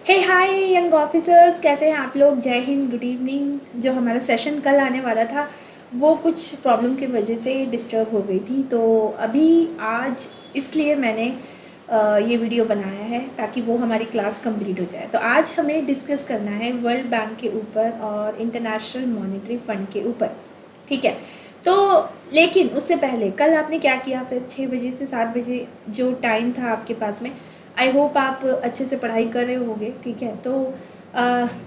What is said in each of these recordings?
हे हाय young officers, कैसे हैं आप लोग। जय हिंद, गुड इवनिंग। जो हमारा सेशन कल आने वाला था वो कुछ प्रॉब्लम की वजह से डिस्टर्ब हो गई थी, तो अभी आज इसलिए मैंने ये वीडियो बनाया है ताकि वो हमारी क्लास कंप्लीट हो जाए। तो आज हमें डिस्कस करना है वर्ल्ड बैंक के ऊपर और इंटरनेशनल मॉनेटरी फंड के ऊपर, ठीक है। तो लेकिन उससे पहले कल आपने क्या किया, फिर 6 बजे से 7 बजे जो टाइम था आपके पास में, आई होप आप अच्छे से पढ़ाई कर रहे होगे, ठीक है। तो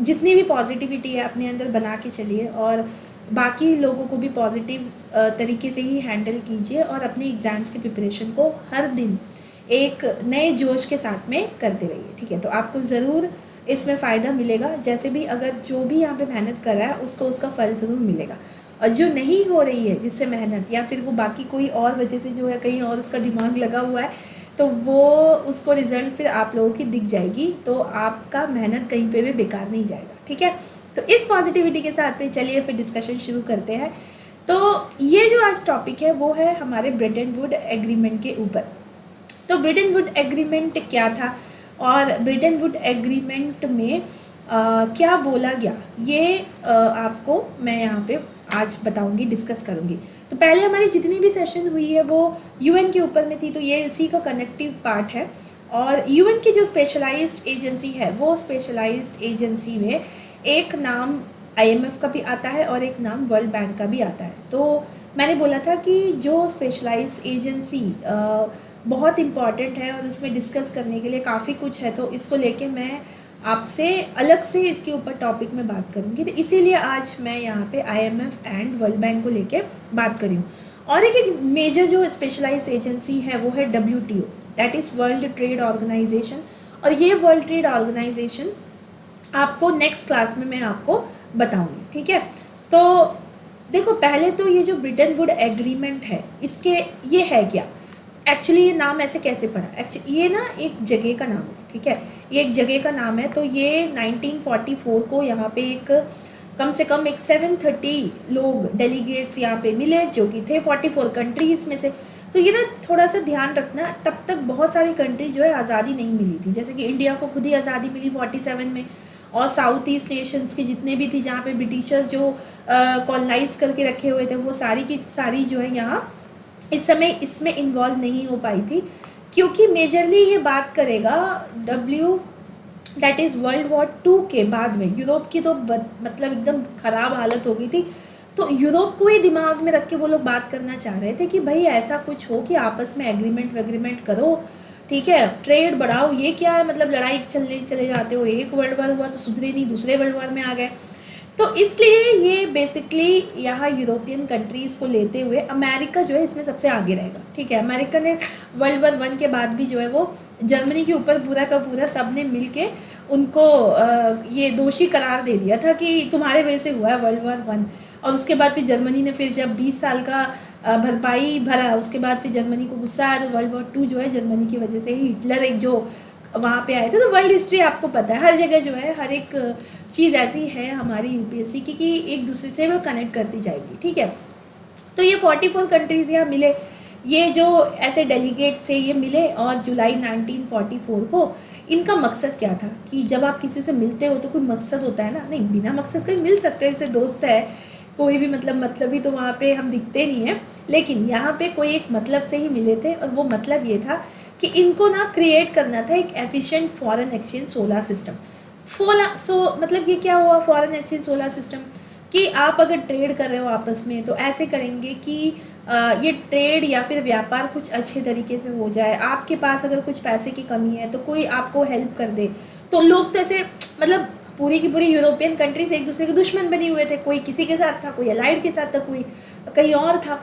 जितनी भी पॉजिटिविटी है अपने अंदर बना के चलिए और बाकी लोगों को भी पॉजिटिव तरीके से ही हैंडल कीजिए और अपने एग्ज़ाम्स की प्रिपरेशन को हर दिन एक नए जोश के साथ में करते रहिए, ठीक है। तो आपको ज़रूर इसमें फ़ायदा मिलेगा। जैसे भी अगर जो भी यहाँ पे मेहनत कर रहा है उसको उसका फल ज़रूर मिलेगा, और जो नहीं हो रही है जिससे मेहनत, या फिर वो बाकी कोई और वजह से जो है कहीं और उसका दिमाग लगा हुआ है, तो वो उसको रिज़ल्ट फिर आप लोगों की दिख जाएगी, तो आपका मेहनत कहीं पे भी बेकार नहीं जाएगा, ठीक है। तो इस पॉजिटिविटी के साथ में चलिए फिर डिस्कशन शुरू करते हैं। तो ये जो आज टॉपिक है वो है हमारे ब्रेटन वुड एग्रीमेंट के ऊपर। तो ब्रेटन वुड एग्रीमेंट क्या था और ब्रेटन वुड एग्रीमेंट में क्या बोला गया, ये आपको मैं यहाँ पे आज बताऊंगी, डिस्कस करूंगी। तो पहले हमारी जितनी भी सेशन हुई है वो यूएन के ऊपर में थी, तो ये इसी का कनेक्टिव पार्ट है। और यूएन की जो स्पेशलाइज्ड एजेंसी है वो स्पेशलाइज्ड एजेंसी में एक नाम आईएमएफ का भी आता है और एक नाम वर्ल्ड बैंक का भी आता है। तो मैंने बोला था कि जो स्पेशलाइज्ड एजेंसी बहुत इम्पॉर्टेंट है और इसमें डिस्कस करने के लिए काफ़ी कुछ है, तो इसको लेके मैं आपसे अलग से इसके ऊपर टॉपिक में बात करूँगी। तो इसीलिए आज मैं यहाँ पे आईएमएफ एंड वर्ल्ड बैंक को लेके बात कर रही हूँ। और एक मेजर जो स्पेशलाइज्ड एजेंसी है वो है WTO, that is world trade organisation. और ये वर्ल्ड ट्रेड ऑर्गेनाइजेशन आपको नेक्स्ट क्लास में मैं आपको बताऊंगी, ठीक है। तो देखो, पहले तो ये जो ब्रेटन वुड एग्रीमेंट है इसके ये है क्या, एक्चुअली ये नाम ऐसे कैसे पड़ा। एक्चुअली ये ना एक जगह का नाम है, ठीक है। ये एक जगह का नाम है। तो ये 1944 को यहाँ पे एक कम से कम एक 730 लोग डेलीगेट्स यहाँ पे मिले जो कि थे 44 कंट्रीज़ में से। तो ये ना थोड़ा सा ध्यान रखना, तब तक बहुत सारी कंट्री जो है आज़ादी नहीं मिली थी। जैसे कि इंडिया को खुद ही आज़ादी मिली 47 में, और साउथ ईस्ट नेशंस के जितने भी थी जहाँ पे ब्रिटिशर्स जो कॉलोनाइज करके रखे हुए थे वो सारी की सारी जो है यहाँ इस समय इसमें इन्वॉल्व नहीं हो पाई थी, क्योंकि मेजरली ये बात करेगा दैट इज़ वर्ल्ड वॉर 2 के बाद में। यूरोप की तो मतलब एकदम ख़राब हालत हो गई थी, तो यूरोप को ही दिमाग में रख के वो लोग बात करना चाह रहे थे कि भाई ऐसा कुछ हो कि आपस में एग्रीमेंट वेग्रीमेंट करो, ठीक है, ट्रेड बढ़ाओ। ये क्या है, मतलब लड़ाई चले जाते हो, एक वर्ल्ड वॉर हुआ तो सुधरे नहीं, दूसरे वर्ल्ड वॉर में आ गए। तो इसलिए ये बेसिकली यहाँ यूरोपियन कंट्रीज़ को लेते हुए अमेरिका जो है इसमें सबसे आगे रहेगा, ठीक है। अमेरिका ने वर्ल्ड वॉर 1 के बाद भी जो है वो जर्मनी के ऊपर पूरा का पूरा सब ने मिल के उनको ये दोषी करार दे दिया था कि तुम्हारे वजह से हुआ है वर्ल्ड वॉर 1। और उसके बाद फिर जर्मनी ने फिर जब 20 साल का भरपाई भरा, उसके बाद फिर जर्मनी को गुस्सा आया, तो वर्ल्ड वॉर 2 जो है जर्मनी की वजह से ही हिटलर एक जो वहाँ पे आए थे। तो वर्ल्ड हिस्ट्री आपको पता है, हर जगह जो है हर एक चीज़ ऐसी है हमारी यूपीएससी की कि एक दूसरे से वो कनेक्ट करती जाएगी, ठीक है। तो ये 44 कंट्रीज़ यहाँ मिले, ये जो ऐसे डेलीगेट्स थे ये मिले, और जुलाई 1944 को इनका मकसद क्या था कि जब आप किसी से मिलते हो तो कोई मकसद होता है ना, नहीं बिना मकसद कहीं मिल सकते हैं, जैसे दोस्त है कोई भी, मतलब ही तो वहाँ पे हम दिखते नहीं हैं, लेकिन यहाँ पे कोई एक मतलब से ही मिले थे। और वो मतलब ये था कि इनको ना क्रिएट करना था एक efficient foreign exchange solar system. मतलब ये क्या हुआ फॉरेन एक्सचेंज सोलर सिस्टम, कि आप अगर ट्रेड कर रहे हो आपस में तो ऐसे करेंगे कि ये ट्रेड या फिर व्यापार कुछ अच्छे तरीके से हो जाए। आपके पास अगर कुछ पैसे की कमी है तो कोई आपको हेल्प कर दे। तो लोग तो ऐसे मतलब पूरी की पूरी यूरोपियन कंट्रीज एक दूसरे के दुश्मन बने हुए थे, कोई किसी के साथ था, कोई अलाइड के साथ था, कोई कहीं और था।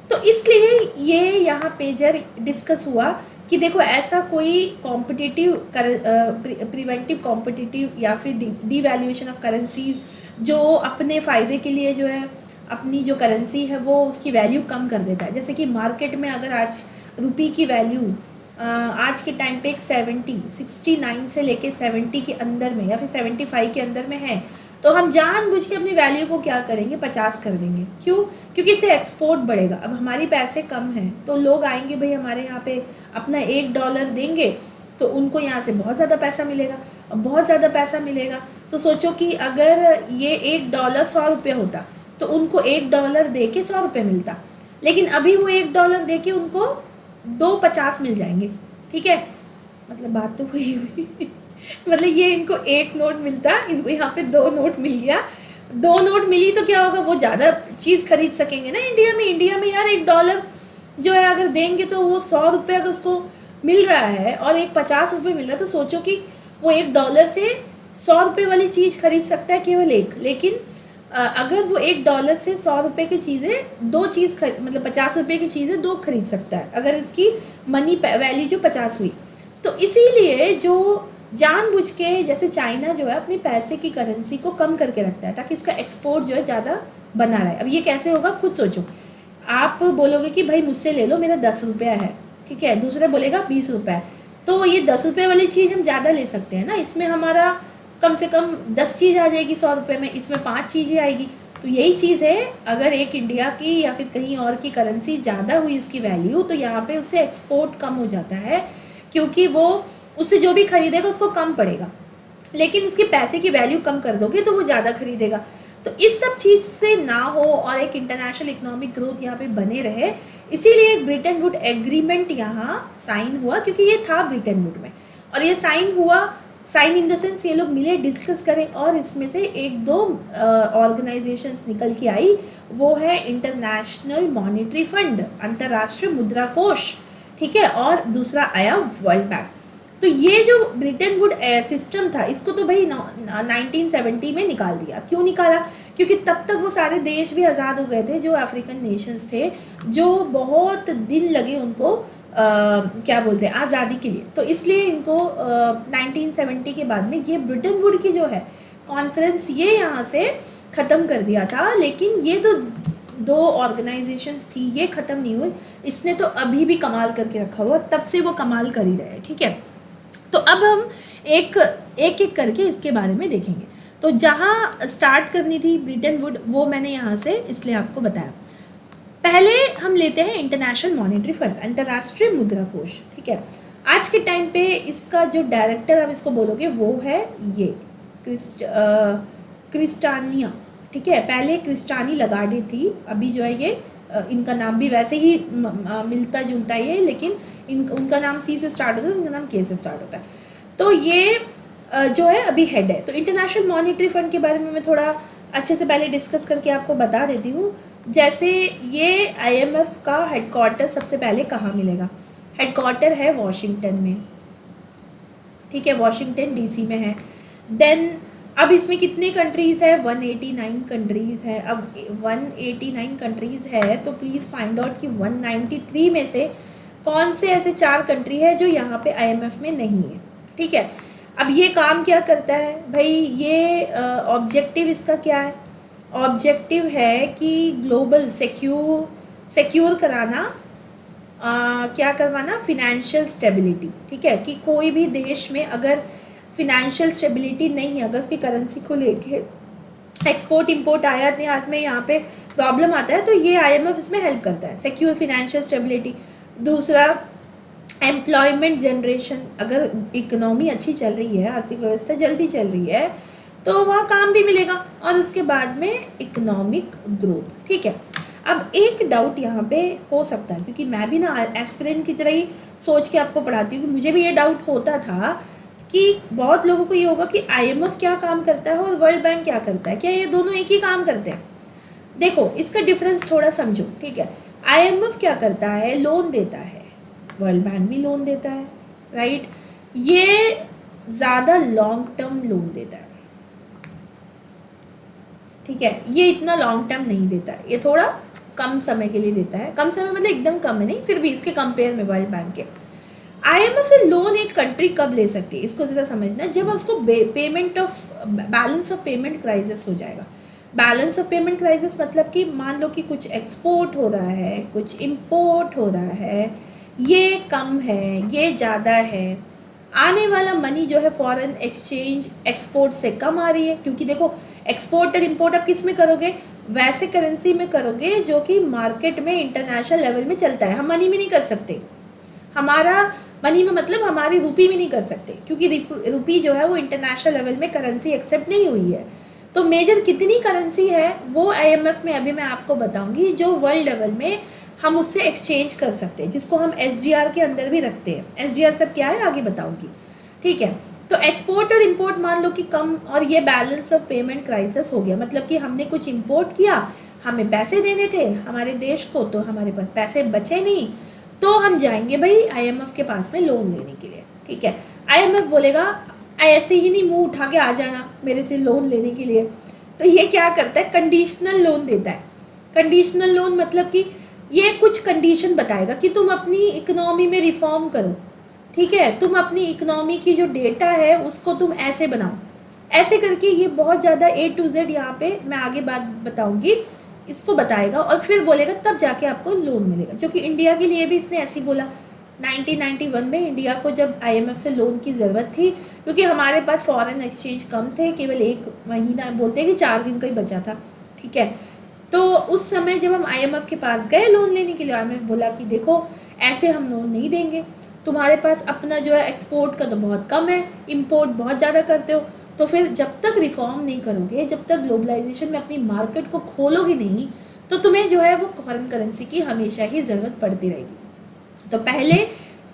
तो इसलिए ये यहाँ पे जब डिस्कस हुआ कि देखो ऐसा कोई कॉम्पिटिटिव प्रिवेंटिव कॉम्पिटिटिव या फिर डीवैल्यूएशन ऑफ करेंसीज जो अपने फ़ायदे के लिए जो है अपनी जो करेंसी है वो उसकी वैल्यू कम कर देता है। जैसे कि मार्केट में अगर आज रुपी की वैल्यू आज के टाइम पे एक 69 से लेके 70 के अंदर में या फिर 75 के अंदर में है, तो हम जानबूझ के अपनी वैल्यू को क्या करेंगे 50 कर देंगे। क्यों? क्योंकि इससे एक्सपोर्ट बढ़ेगा। अब हमारी पैसे कम हैं तो लोग आएंगे भाई हमारे यहाँ पे अपना $1 देंगे, तो उनको यहाँ से बहुत ज़्यादा पैसा मिलेगा। अब बहुत ज़्यादा पैसा मिलेगा तो सोचो कि अगर ये $1 100 होता तो उनको $1 दे के 100 रुपये मिलता, लेकिन अभी वो $1 दे के उनको 2.50 मिल जाएंगे। ठीक है, मतलब बात तो हुई मतलब ये इनको एक नोट मिलता, इनको यहाँ पे 2 नोट मिल गया। 2 नोट मिली तो क्या होगा, वो ज़्यादा चीज़ खरीद सकेंगे ना। इंडिया में यार $1 जो है अगर देंगे तो वो 100 रुपये अगर उसको मिल रहा है और एक 50 रुपये मिल रहा है, तो सोचो कि वो $1 से 100 रुपये वाली चीज़ खरीद सकता है केवल एक। लेकिन अगर वो $1 से 100 रुपये की चीज़ें दो चीज़ मतलब 50 रुपये की चीज़ें दो खरीद सकता है, अगर इसकी मनी वैल्यू जो 50 हुई। तो इसीलिए जो जानबूझ के जैसे चाइना जो है अपने पैसे की करेंसी को कम करके रखता है ताकि इसका एक्सपोर्ट जो है ज़्यादा बना रहे। अब ये कैसे होगा खुद सोचो। आप बोलोगे कि भाई मुझसे ले लो, मेरा 10 रुपया है, ठीक है, दूसरा बोलेगा 20 रुपये, तो ये 10 रुपये वाली चीज़ हम ज़्यादा ले सकते हैं ना, इसमें हमारा कम से कम 10 चीज़ आ जाएगी 100 रुपये में, इसमें 5 चीज़ें आएगी। तो यही चीज़ है, अगर एक इंडिया की या फिर कहीं और की करेंसी ज़्यादा हुई उसकी वैल्यू, तो यहाँ पे उससे एक्सपोर्ट कम हो जाता है, क्योंकि वो उससे जो भी खरीदेगा उसको कम पड़ेगा। लेकिन उसके पैसे की वैल्यू कम कर दोगे तो वो ज़्यादा खरीदेगा। तो इस सब चीज़ से ना हो और एक इंटरनेशनल इकोनॉमिक ग्रोथ यहाँ पे बने रहे, इसीलिए एक ब्रिटेन वुड एग्रीमेंट यहाँ साइन हुआ, क्योंकि ये था ब्रिटेन वुड में। और ये साइन हुआ, साइन इन द सेंस ये लोग मिले, डिस्कस करें, और इसमें से एक दो ऑर्गेनाइजेशंस निकल के आई। वो है इंटरनेशनल मॉनेटरी फंड, अंतर्राष्ट्रीय मुद्रा कोष, ठीक है, और दूसरा आया वर्ल्ड बैंक। तो ये जो ब्रिटेन वुड सिस्टम था, इसको तो भाई 1970 में निकाल दिया। क्यों निकाला? क्योंकि तब तक वो सारे देश भी आज़ाद हो गए थे जो अफ्रीकन नेशंस थे, जो बहुत दिन लगे उनको क्या बोलते हैं आज़ादी के लिए। तो इसलिए इनको 1970 के बाद में ये ब्रिटेन वुड की जो है कॉन्फ्रेंस, ये यहाँ से ख़त्म कर दिया था। लेकिन ये तो दो ऑर्गेनाइजेशंस थी, ये ख़त्म नहीं हुई, इसने तो अभी भी कमाल करके रखा हुआ, तब से वो कमाल कर ही रहे हैं। ठीक है, तो अब हम एक एक करके इसके बारे में देखेंगे। तो जहाँ स्टार्ट करनी थी ब्रिटेन वुड, वो मैंने यहाँ से इसलिए आपको बताया। पहले हम लेते हैं इंटरनेशनल मॉनेटरी फंड, अंतर्राष्ट्रीय मुद्रा कोष। ठीक है, आज के टाइम पे इसका जो डायरेक्टर आप इसको बोलोगे वो है ये क्रिस्टानिया। ठीक है, पहले क्रिस्टानी लगार्डे थी, अभी जो है ये इनका नाम भी वैसे ही मिलता जुलता ही है, लेकिन उनका नाम सी से स्टार्ट होता है, इनका नाम के से स्टार्ट होता है। तो ये जो है अभी हेड है। तो इंटरनेशनल मॉनेटरी फंड के बारे में मैं थोड़ा अच्छे से पहले डिस्कस करके आपको बता देती हूँ। जैसे ये IMF का हेडक्वार्टर सबसे पहले कहाँ मिलेगा? हेडक्वार्टर है वॉशिंगटन में, ठीक है, वॉशिंगटन DC में है। देन अब इसमें कितने कंट्रीज़ है? 189 कंट्रीज़ है। अब 189 कंट्रीज़ है तो प्लीज़ फाइंड आउट कि 193 में से कौन से ऐसे 4 कंट्री है जो यहाँ पे IMF में नहीं है। ठीक है, अब ये काम क्या करता है भाई? ये ऑब्जेक्टिव इसका क्या है? ऑब्जेक्टिव है कि ग्लोबल सिक्योर कराना, क्या करवाना? Financial stability. ठीक है, कि कोई भी देश में अगर फिनेंशियल स्टेबिलिटी नहीं है, अगर उसकी करेंसी को लेके एक्सपोर्ट इंपोर्ट आयात निर्यात में यहाँ पे प्रॉब्लम आता है, तो ये IMF इसमें हेल्प करता है, सिक्योर फिनेंशियल स्टेबिलिटी। दूसरा एम्प्लॉयमेंट जनरेशन, अगर इकोनॉमी अच्छी चल रही है, आर्थिक व्यवस्था जल्दी चल रही है, तो वहाँ काम भी मिलेगा, और उसके बाद में इकोनॉमिक ग्रोथ। ठीक है, अब एक डाउट यहाँ पे हो सकता है, क्योंकि मैं भी ना एस्पिरेंट की तरह ही सोच के आपको पढ़ाती हूँ, कि मुझे भी ये डाउट होता था कि बहुत लोगों को ये होगा कि IMF क्या काम करता है और वर्ल्ड बैंक क्या करता है, क्या ये दोनों एक ही काम करते हैं? देखो, इसका डिफरेंस थोड़ा समझो। ठीक है, IMF क्या करता है? लोन देता है, वर्ल्ड बैंक भी लोन देता है, राइट? ये ज़्यादा लॉन्ग टर्म लोन देता है, ठीक है, ये इतना लॉन्ग टर्म नहीं देता है, ये थोड़ा कम समय के लिए देता है। कम समय मतलब एकदम कम है नहीं, फिर भी इसके कंपेयर में वर्ल्ड बैंक के। IMF से लोन एक कंट्री कब ले सकती है, इसको ज़रा समझना, जब उसको बैलेंस ऑफ पेमेंट क्राइसिस हो जाएगा। बैलेंस ऑफ पेमेंट क्राइसिस मतलब कि मान लो कि कुछ एक्सपोर्ट हो रहा है, कुछ इम्पोर्ट हो रहा है, ये कम है, ये ज़्यादा है, आने वाला मनी जो है फॉरेन एक्सचेंज एक्सपोर्ट से कम आ रही है, क्योंकि देखो एक्सपोर्ट और इम्पोर्ट आप किस में करोगे? वैसे करेंसी में करोगे जो कि मार्केट में इंटरनेशनल लेवल में चलता है, हम मनी में नहीं कर सकते। हमारा मनी में मतलब हमारी रुपी भी नहीं कर सकते, क्योंकि रुपी जो है वो इंटरनेशनल लेवल में करेंसी एक्सेप्ट नहीं हुई है। तो मेजर कितनी करेंसी है वो आईएमएफ में अभी मैं आपको बताऊंगी, जो वर्ल्ड लेवल में हम उससे एक्सचेंज कर सकते हैं, जिसको हम एसडीआर के अंदर भी रखते हैं। एसडीआर सब क्या है आगे बताऊंगी, ठीक है। तो एक्सपोर्ट और इंपोर्ट मान लो कि कम, और ये बैलेंस ऑफ पेमेंट क्राइसिस हो गया, मतलब कि हमने कुछ इंपोर्ट किया, हमें पैसे देने थे हमारे देश को, तो हमारे पास पैसे बचे नहीं, तो हम जाएंगे भाई आईएमएफ के पास में लोन लेने के लिए, ठीक है। आईएमएफ बोलेगा ऐसे ही नहीं मुंह उठा के आ जाना मेरे से लोन लेने के लिए। तो ये क्या करता है, कंडीशनल लोन देता है। कंडीशनल लोन मतलब कि ये कुछ कंडीशन बताएगा कि तुम अपनी इकोनॉमी में रिफॉर्म करो, ठीक है, तुम अपनी इकोनॉमी की जो डेटा है उसको तुम ऐसे बनाओ, ऐसे करके ये बहुत ज़्यादा A to Z यहाँ पे मैं आगे बात बताऊंगी, इसको बताएगा और फिर बोलेगा तब जाके आपको लोन मिलेगा। जो कि इंडिया के लिए भी इसने ऐसे ही बोला। 1991 में इंडिया को जब आईएमएफ से लोन की ज़रूरत थी, क्योंकि हमारे पास फॉरेन एक्सचेंज कम थे, केवल 1 महीना, बोलते हैं कि 4 दिन का ही बचा था, ठीक है। तो उस समय जब हम आईएमएफ के पास गए लोन लेने के लिए, आईएमएफ बोला कि देखो ऐसे हम लोन नहीं देंगे, तुम्हारे पास अपना जो है एक्सपोर्ट का तो बहुत कम है, इम्पोर्ट बहुत ज़्यादा करते हो, तो फिर जब तक रिफॉर्म नहीं करोगे, जब तक ग्लोबलाइजेशन में अपनी मार्केट को खोलोगे नहीं, तो तुम्हें जो है वो फॉरेन करेंसी की हमेशा ही ज़रूरत पड़ती रहेगी। तो पहले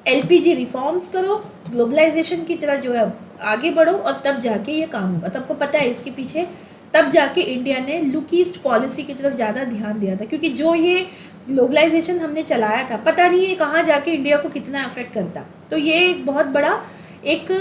एलपीजी रिफॉर्म्स करो, ग्लोबलाइजेशन की तरह जो है आगे बढ़ो, और तब जाके ये काम होगा। तो आपको पता है इसके पीछे तब जाके इंडिया ने लुक ईस्ट पॉलिसी की तरफ ज़्यादा ध्यान दिया था, क्योंकि जो ये ग्लोबलाइजेशन हमने चलाया था, पता नहीं है कहाँ जाके इंडिया को कितना अफेक्ट करता। तो ये एक बहुत बड़ा एक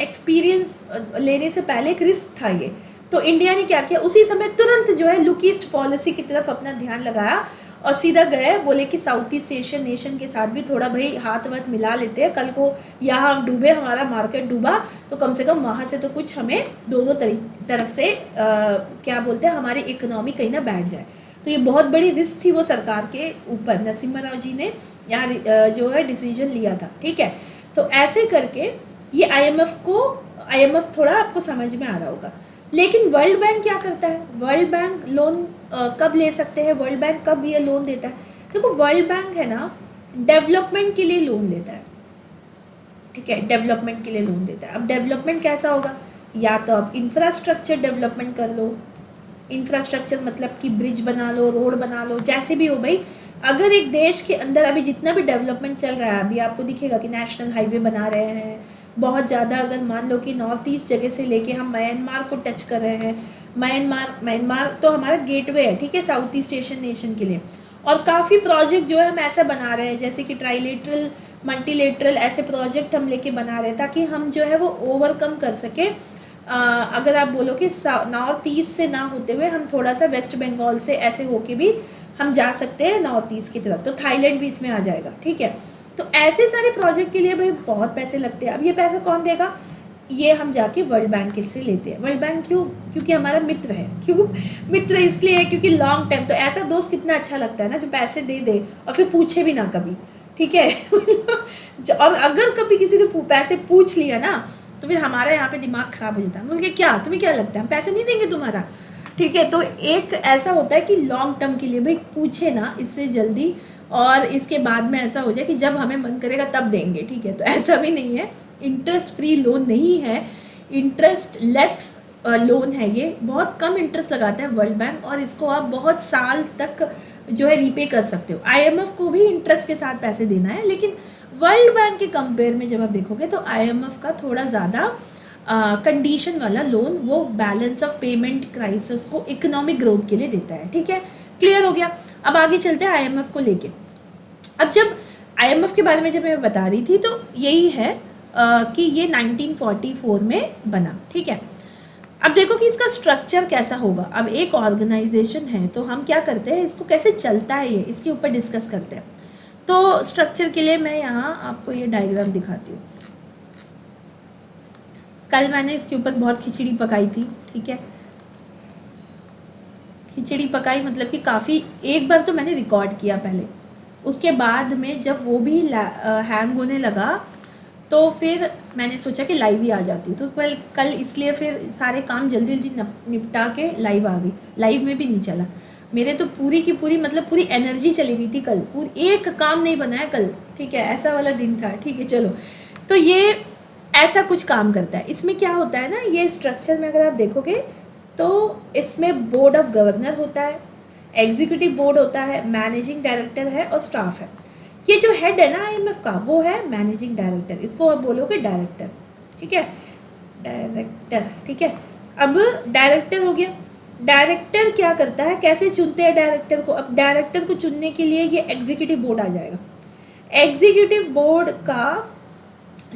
एक्सपीरियंस लेने से पहले एक रिस्क था ये। तो इंडिया ने क्या किया, उसी समय तुरंत जो है लुक ईस्ट पॉलिसी की तरफ अपना ध्यान लगाया और सीधा गए, बोले कि साउथ ईस्ट एशियन नेशन के साथ भी थोड़ा भाई हाथ वाथ मिला लेते हैं, कल को यहाँ हम डूबे, हमारा मार्केट डूबा, तो कम से कम वहाँ से तो कुछ हमें दोनों तरफ से क्या बोलते हैं, हमारी इकोनॉमी कहीं ना बैठ जाए। तो ये बहुत बड़ी रिस्क थी वो सरकार के ऊपर, नरसिम्हा राव जी ने यहाँ जो है डिसीजन लिया था, ठीक है। तो ऐसे करके ये आईएमएफ थोड़ा आपको समझ में आ रहा होगा। लेकिन वर्ल्ड बैंक क्या करता है, वर्ल्ड बैंक लोन कब ले सकते हैं, वर्ल्ड बैंक कब ये लोन देता है। देखो वर्ल्ड बैंक है ना, डेवलपमेंट के लिए लोन देता है, ठीक है, डेवलपमेंट के लिए लोन देता है। अब डेवलपमेंट कैसा होगा, या तो आप इंफ्रास्ट्रक्चर डेवलपमेंट कर लो, इंफ्रास्ट्रक्चर मतलब कि ब्रिज बना लो, रोड बना लो, जैसे भी हो भाई। अगर एक देश के अंदर अभी जितना भी डेवलपमेंट चल रहा है, अभी आपको दिखेगा कि नेशनल हाईवे बना रहे हैं बहुत ज़्यादा, अगर मान लो कि नॉर्थ ईस्ट जगह से लेके हम म्यांमार को टच कर रहे हैं, म्यांमार तो हमारा गेटवे है, ठीक है, साउथ ईस्ट एशियन नेशन के लिए। और काफ़ी प्रोजेक्ट जो है हम ऐसा बना रहे हैं, जैसे कि ट्राईलेटरल, मल्टीलेटरल, ऐसे प्रोजेक्ट हम लेके बना रहे हैं, ताकि हम जो है वो ओवरकम कर सके। अगर आप बोलो कि नॉर्थ ईस्ट से ना होते हुए हम थोड़ा सा वेस्ट बंगाल से ऐसे होके भी हम जा सकते हैं नॉर्थ ईस्ट की तरफ, तो थाईलैंड भी इसमें आ जाएगा, ठीक है। तो ऐसे सारे प्रोजेक्ट के लिए भाई बहुत पैसे लगते हैं। अब ये पैसा कौन देगा, ये हम जाके वर्ल्ड बैंक से लेते हैं। वर्ल्ड बैंक क्यों, क्योंकि हमारा मित्र है। क्यों मित्र इसलिए है क्योंकि लॉन्ग टाइम, तो ऐसा दोस्त कितना अच्छा लगता है ना जो पैसे दे दे और फिर पूछे भी ना कभी, ठीक है। और अगर कभी किसी ने पैसे पूछ लिया ना, तो फिर हमारा यहाँ पे दिमाग खराब हो जाता है। बोल क्या तुम्हें क्या लगता है हम पैसे नहीं देंगे तुम्हारा, ठीक है। तो एक ऐसा होता है कि लॉन्ग टर्म के लिए भाई पूछे ना इससे जल्दी, और इसके बाद में ऐसा हो जाए कि जब हमें मन करेगा तब देंगे, ठीक है। तो ऐसा भी नहीं है, इंटरेस्ट फ्री लोन नहीं है, इंटरेस्ट लेस लोन है ये, बहुत कम इंटरेस्ट लगाता है वर्ल्ड बैंक, और इसको आप बहुत साल तक जो है रीपे कर सकते हो। आईएमएफ को भी इंटरेस्ट के साथ पैसे देना है, लेकिन वर्ल्ड बैंक के कंपेयर में जब आप देखोगे तो आईएमएफ का थोड़ा ज़्यादा कंडीशन वाला लोन वो बैलेंस ऑफ पेमेंट क्राइसिस को इकोनॉमिक ग्रोथ के लिए देता है, ठीक है। क्लियर हो गया। अब आगे चलते हैं आईएमएफ को लेके। अब जब आईएमएफ के बारे में जब मैं बता रही थी तो यही है कि ये 1944 में बना, ठीक है। अब देखो कि इसका स्ट्रक्चर कैसा होगा। अब एक ऑर्गेनाइजेशन है तो हम क्या करते हैं, इसको कैसे चलता है ये, इसके ऊपर डिस्कस करते हैं। तो स्ट्रक्चर के लिए मैं यहाँ आपको ये डायग्राम दिखाती हूँ। कल मैंने इसके ऊपर बहुत खिचड़ी पकाई थी, ठीक है। खिचड़ी पकाई मतलब कि काफ़ी, एक बार तो मैंने रिकॉर्ड किया पहले, उसके बाद में जब वो भी हैंग होने लगा तो फिर मैंने सोचा कि लाइव ही आ जाती हूँ। तो कल इसलिए फिर सारे काम जल्दी जल्दी निपटा के लाइव आ गई। लाइव में भी नहीं चला मेरे तो पूरी की पूरी, मतलब पूरी एनर्जी चली गई थी कल, पूरी एक काम नहीं बनाया कल, ठीक है, ऐसा वाला दिन था। ठीक है, चलो, तो ये ऐसा कुछ काम करता है। इसमें क्या होता है ना, ये स्ट्रक्चर में अगर आप देखोगे तो इसमें बोर्ड ऑफ गवर्नर होता है, एग्जीक्यूटिव बोर्ड होता है, मैनेजिंग डायरेक्टर है और स्टाफ है। ये जो हेड है ना आईएमएफ का, वो है मैनेजिंग डायरेक्टर, इसको आप बोलोगे डायरेक्टर। ठीक है, डायरेक्टर। ठीक है, अब डायरेक्टर हो गया। डायरेक्टर क्या करता है, कैसे चुनते हैं डायरेक्टर को? अब डायरेक्टर को चुनने के लिए ये एग्जीक्यूटिव बोर्ड आ जाएगा। एग्जीक्यूटिव बोर्ड का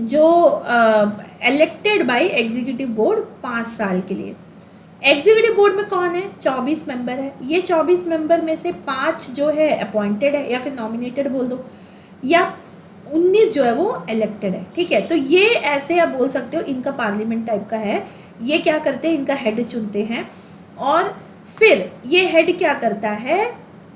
जो इलेक्टेड बाय एग्जीक्यूटिव बोर्ड 5 साल के लिए। एग्जीक्यूटिव बोर्ड में कौन है? 24 मेंबर है। ये 24 मेंबर में से 5 जो है अपॉइंटेड है या फिर नॉमिनेटेड बोल दो, या 19 जो है वो इलेक्टेड है। ठीक है, तो ये ऐसे आप बोल सकते हो इनका पार्लियामेंट टाइप का है। ये क्या करते हैं, इनका हेड चुनते हैं, और फिर ये हेड क्या करता है,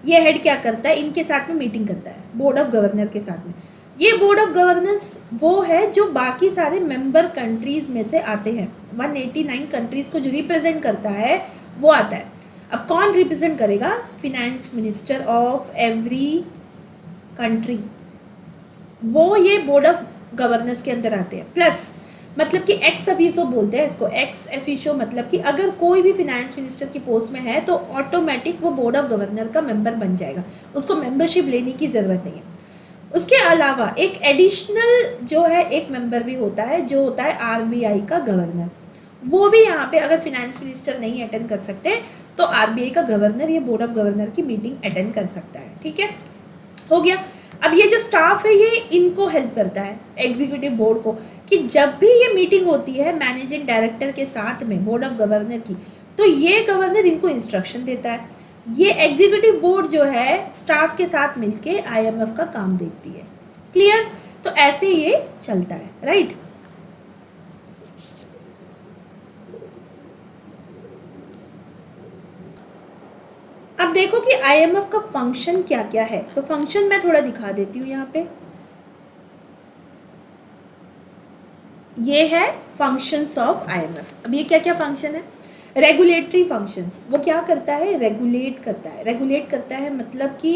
ये हेड क्या करता है, इनके साथ में मीटिंग करता है बोर्ड ऑफ गवर्नर के साथ में। ये बोर्ड ऑफ गवर्नेंस वो है जो बाकी सारे मेंबर कंट्रीज में से आते हैं। 189 कंट्रीज को जो रिप्रेजेंट करता है वो आता है। अब कौन रिप्रेजेंट करेगा? Finance minister of every country, वो ये बोर्ड ऑफ गवर्नेंस के अंदर आते हैं। प्लस मतलब कि एक्स ऑफिशियो बोलते हैं इसको। एक्स ऑफिशियो मतलब कि अगर कोई भी फिनेंस मिनिस्टर की पोस्ट में है तो ऑटोमेटिक वो बोर्ड ऑफ गवर्नर का मेंबर बन जाएगा, उसको मेंबरशिप लेने की ज़रूरत नहीं है। उसके अलावा एक एडिशनल जो है एक मेंबर भी होता है, जो होता है आरबीआई का गवर्नर। वो भी यहाँ पे अगर फिनेंस मिनिस्टर नहीं अटेंड कर सकते तो आरबीआई का गवर्नर ये बोर्ड ऑफ गवर्नर की मीटिंग अटेंड कर सकता है। ठीक है, हो गया। अब ये जो स्टाफ है ये इनको हेल्प करता है एग्जीक्यूटिव बोर्ड को, कि जब भी ये मीटिंग होती है मैनेजिंग डायरेक्टर के साथ में बोर्ड ऑफ गवर्नर की, तो ये गवर्नर इनको इंस्ट्रक्शन देता है। ये एग्जीक्यूटिव बोर्ड जो है स्टाफ के साथ मिलके आईएमएफ का काम देखती है। क्लियर? तो ऐसे ये चलता है, राइट? अब देखो कि आईएमएफ का फंक्शन क्या क्या है, तो फंक्शन मैं थोड़ा दिखा देती हूँ यहाँ पे। ये है फंक्शंस ऑफ आईएमएफ। अब ये क्या क्या फंक्शन है? रेगुलेटरी फंक्शंस, वो क्या करता है? रेगुलेट करता है। रेगुलेट करता है मतलब कि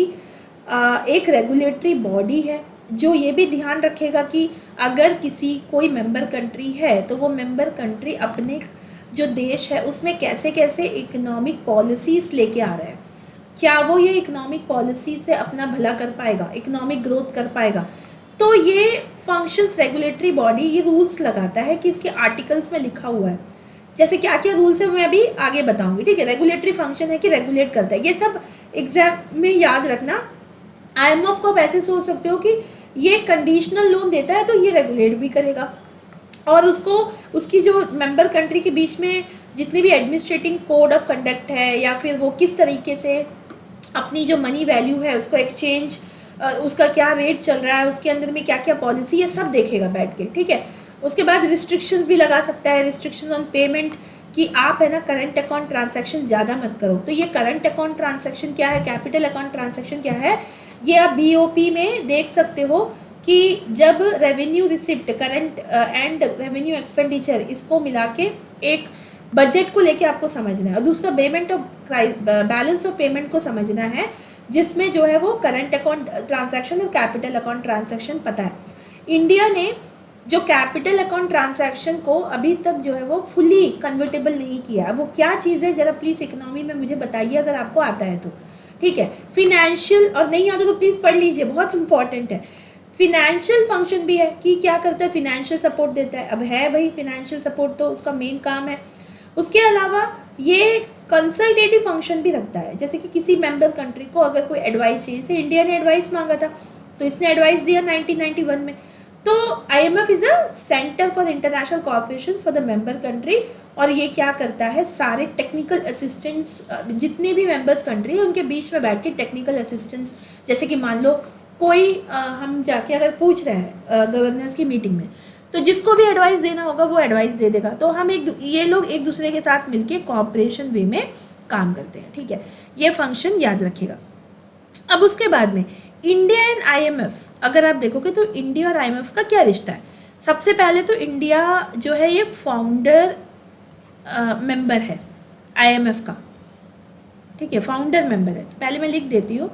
एक रेगुलेटरी बॉडी है जो ये भी ध्यान रखेगा कि अगर किसी कोई मेंबर कंट्री है तो वो मेंबर कंट्री अपने जो देश है उसमें कैसे कैसे इकोनॉमिक पॉलिसीज़ लेके आ रहा है, क्या वो ये इकोनॉमिक पॉलिसी से अपना भला कर पाएगा, इकोनॉमिक ग्रोथ कर पाएगा। तो ये फंक्शंस रेगुलेटरी बॉडी ये रूल्स लगाता है कि इसके आर्टिकल्स में लिखा हुआ है, जैसे क्या क्या रूल्स है मैं अभी आगे बताऊंगी। ठीक है, रेगुलेटरी फंक्शन है कि रेगुलेट करता है। ये सब एग्जाम में याद रखना। आईएमएफ को आप ऐसे सोच सकते हो कि ये कंडीशनल लोन देता है तो ये रेगुलेट भी करेगा, और उसको उसकी जो मेंबर कंट्री के बीच में जितनी भी एडमिनिस्ट्रेटिंग कोड ऑफ कंडक्ट है या फिर वो किस तरीके से अपनी जो मनी वैल्यू है उसको एक्सचेंज, उसका क्या रेट चल रहा है, उसके अंदर में क्या क्या पॉलिसी, ये सब देखेगा बैठ के। ठीक है, उसके बाद रिस्ट्रिक्शंस भी लगा सकता है, रिस्ट्रिक्शंस ऑन पेमेंट, कि आप है ना करंट अकाउंट ट्रांजैक्शन ज़्यादा मत करो। तो ये करंट अकाउंट ट्रांजैक्शन क्या है, कैपिटल अकाउंट ट्रांजैक्शन क्या है, ये आप बीओपी में देख सकते हो कि जब revenue receipt, current and revenue expenditure, इसको मिला के एक बजट को लेके आपको समझना है, और दूसरा payment of balance of payment को समझना है, जिसमें जो है वो करंट अकाउंट ट्रांजैक्शन और कैपिटल अकाउंट ट्रांजैक्शन पता है। इंडिया ने जो कैपिटल अकाउंट ट्रांजैक्शन को अभी तक जो है वो फुली कन्वर्टेबल नहीं किया। वो क्या चीज़ है जरा प्लीज़ इकोनॉमी में मुझे बताइए अगर आपको आता है तो। ठीक है, फिनेंशियल, और नहीं आता तो प्लीज़ पढ़ लीजिए, बहुत इंपॉर्टेंट है। फिनेंशियल फंक्शन भी है कि क्या करता है, फिनेंशियल सपोर्ट देता है। अब है भाई फिनेंशियल सपोर्ट तो उसका मेन काम है। उसके अलावा ये कंसल्टेटिव फंक्शन भी रखता है, जैसे कि किसी मेंबर कंट्री को अगर कोई एडवाइस चाहिए, जैसे इंडिया ने एडवाइस मांगा था तो इसने एडवाइस दिया 1991 में। तो IMF is a centre for international cooperation for the member country, और ये क्या करता है, सारे टेक्निकल असिस्टेंट्स जितने भी मेंबर्स कंट्री है उनके बीच में बैठ के टेक्निकल असिस्टेंस, जैसे कि मान लो कोई हम जाके अगर पूछ रहे हैं गवर्नेंस की मीटिंग में, तो जिसको भी एडवाइस देना होगा वो एडवाइस दे देगा। तो हम ये लोग एक दूसरे के साथ मिलके कोऑपरेशन वे में काम करते हैं। ठीक है, ये फंक्शन याद रखिएगा। अब उसके बाद में इंडिया एंड आईएमएफ अगर आप देखोगे तो इंडिया और आईएमएफ का क्या रिश्ता है। सबसे पहले तो इंडिया जो है ये फाउंडर मेंबर है आईएमएफ का। ठीक है, फाउंडर मेंबर है। तो पहले मैं लिख देती हूँ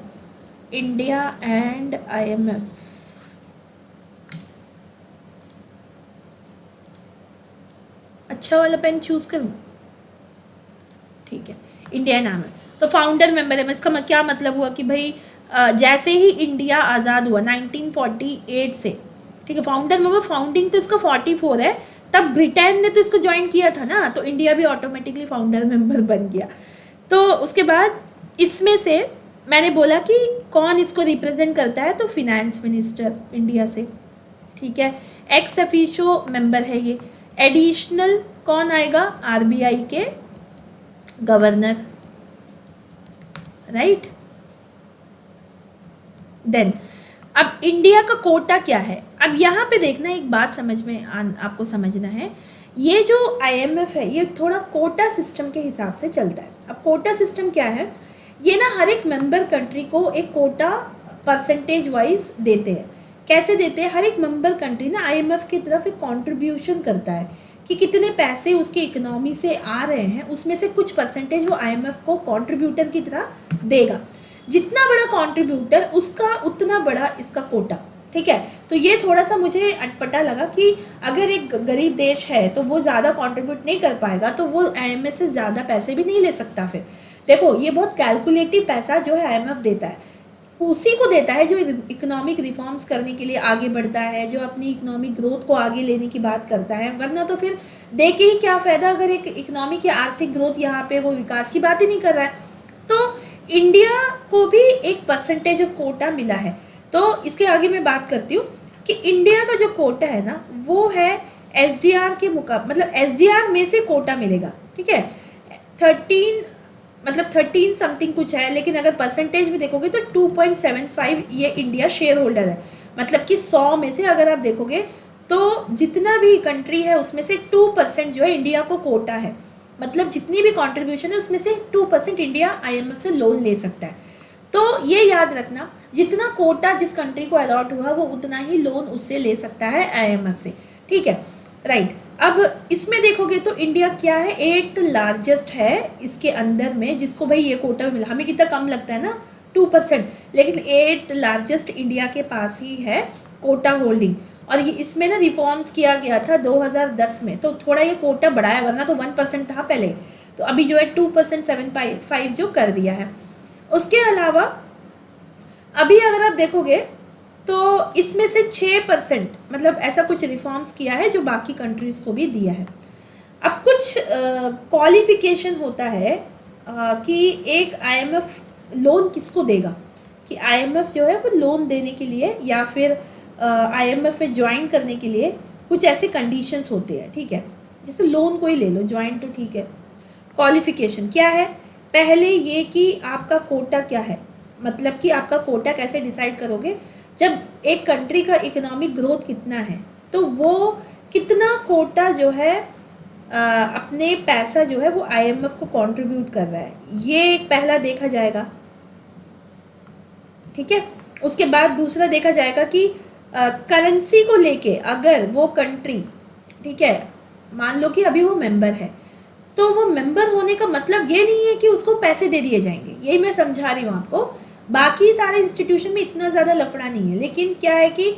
इंडिया एंड आईएमएफ अच्छा वाला पेन चूज़ करूँ, ठीक है, इंडिया नाम है तो फाउंडर मेंबर है। इसका क्या मतलब हुआ कि भाई जैसे ही इंडिया आज़ाद हुआ 1948 से, ठीक है, फाउंडर मेंबर, फाउंडिंग तो इसका 44 है, तब ब्रिटेन ने तो इसको ज्वाइन किया था ना, तो इंडिया भी ऑटोमेटिकली फाउंडर मेंबर बन गया। तो उसके बाद इसमें से मैंने बोला कि कौन इसको रिप्रेजेंट करता है, तो फिनेंस मिनिस्टर इंडिया से, ठीक है, एक्स ऑफिशियो मेंबर है ये। एडिशनल कौन आएगा, आरबीआई के गवर्नर, राइट। देन अब इंडिया का कोटा क्या है, अब यहाँ पे देखना एक बात समझ में आपको समझना है, ये जो आईएमएफ है ये थोड़ा कोटा सिस्टम के हिसाब से चलता है। अब कोटा सिस्टम क्या है, ये ना हर एक मेंबर कंट्री को एक कोटा परसेंटेज वाइज देते हैं। कैसे देते हैं, हर एक मेंबर कंट्री ना आईएमएफ की तरफ एक कंट्रीब्यूशन करता है कि कितने पैसे उसके इकोनॉमी से आ रहे हैं, उसमें से कुछ परसेंटेज वो आईएमएफ को कंट्रीब्यूटर की तरह देगा। जितना बड़ा कंट्रीब्यूटर उसका उतना बड़ा इसका कोटा, ठीक है। तो ये थोड़ा सा मुझे अटपटा लगा कि अगर एक गरीब देश है तो वो ज़्यादा कंट्रीब्यूट नहीं कर पाएगा तो वो आईएमएफ से ज़्यादा पैसे भी नहीं ले सकता। फिर देखो ये बहुत कैलकुलेटिव पैसा जो है आईएमएफ देता है, उसी को देता है जो इकोनॉमिक रिफॉर्म्स करने के लिए आगे बढ़ता है, जो अपनी इकोनॉमिक ग्रोथ को आगे लेने की बात करता है। वरना तो फिर दे के ही क्या फ़ायदा अगर एक इकोनॉमिक या आर्थिक ग्रोथ यहाँ पे वो विकास की बात ही नहीं कर रहा है। तो इंडिया को भी एक परसेंटेज ऑफ कोटा मिला है। तो इसके आगे मैं बात करती हूँ कि इंडिया का जो कोटा है ना वो है एसडीआर के मतलब एसडीआर में से कोटा मिलेगा, ठीक है। 13 समथिंग कुछ है, लेकिन अगर परसेंटेज में देखोगे तो 2.75 ये इंडिया शेयर होल्डर है। मतलब कि 100 में से अगर आप देखोगे तो जितना भी कंट्री है उसमें से 2% जो है इंडिया को कोटा है। मतलब जितनी भी कंट्रीब्यूशन है उसमें से 2% इंडिया आईएमएफ से लोन ले सकता है। तो ये याद रखना, जितना कोटा जिस कंट्री को अलॉट हुआ वो उतना ही लोन उससे ले सकता है आईएमएफ से, ठीक है, राइट। अब इसमें देखोगे तो इंडिया क्या है, 8th लार्जेस्ट है इसके अंदर में, जिसको भाई ये कोटा मिला। हमें कितना कम लगता है ना 2%, लेकिन 8th लार्जेस्ट इंडिया के पास ही है कोटा होल्डिंग। और ये इसमें ना रिफॉर्म्स किया गया था 2010 में, तो थोड़ा ये कोटा बढ़ाया, वरना तो 1% था पहले, तो अभी जो है 2.75 जो कर दिया है। उसके अलावा अभी अगर आप देखोगे तो इसमें से 6% मतलब ऐसा कुछ रिफॉर्म्स किया है जो बाकी कंट्रीज़ को भी दिया है। अब कुछ क्वालिफिकेशन होता है कि एक आईएमएफ लोन किसको देगा, कि आईएमएफ जो है वो लोन देने के लिए या फिर आईएमएफ में ज्वाइन करने के लिए कुछ ऐसे कंडीशंस होते हैं, ठीक है। जैसे लोन कोई ले लो, ज्वाइन तो ठीक है। क्वालिफिकेशन क्या है, पहले ये कि आपका कोटा क्या है, मतलब कि आपका कोटा कैसे डिसाइड करोगे, जब एक कंट्री का इकोनॉमिक ग्रोथ कितना है तो वो कितना कोटा जो है अपने पैसा जो है वो आईएमएफ को कंट्रीब्यूट कर रहा है, ये एक पहला देखा जाएगा, ठीक है। उसके बाद दूसरा देखा जाएगा कि करेंसी को लेके अगर वो कंट्री, ठीक है, मान लो कि अभी वो मेंबर है, तो वो मेंबर होने का मतलब ये नहीं है कि उसको पैसे दे दिए जाएंगे, यही मैं समझा रही हूँ आपको। बाकी सारे इंस्टीट्यूशन में इतना ज़्यादा लफड़ा नहीं है, लेकिन क्या है कि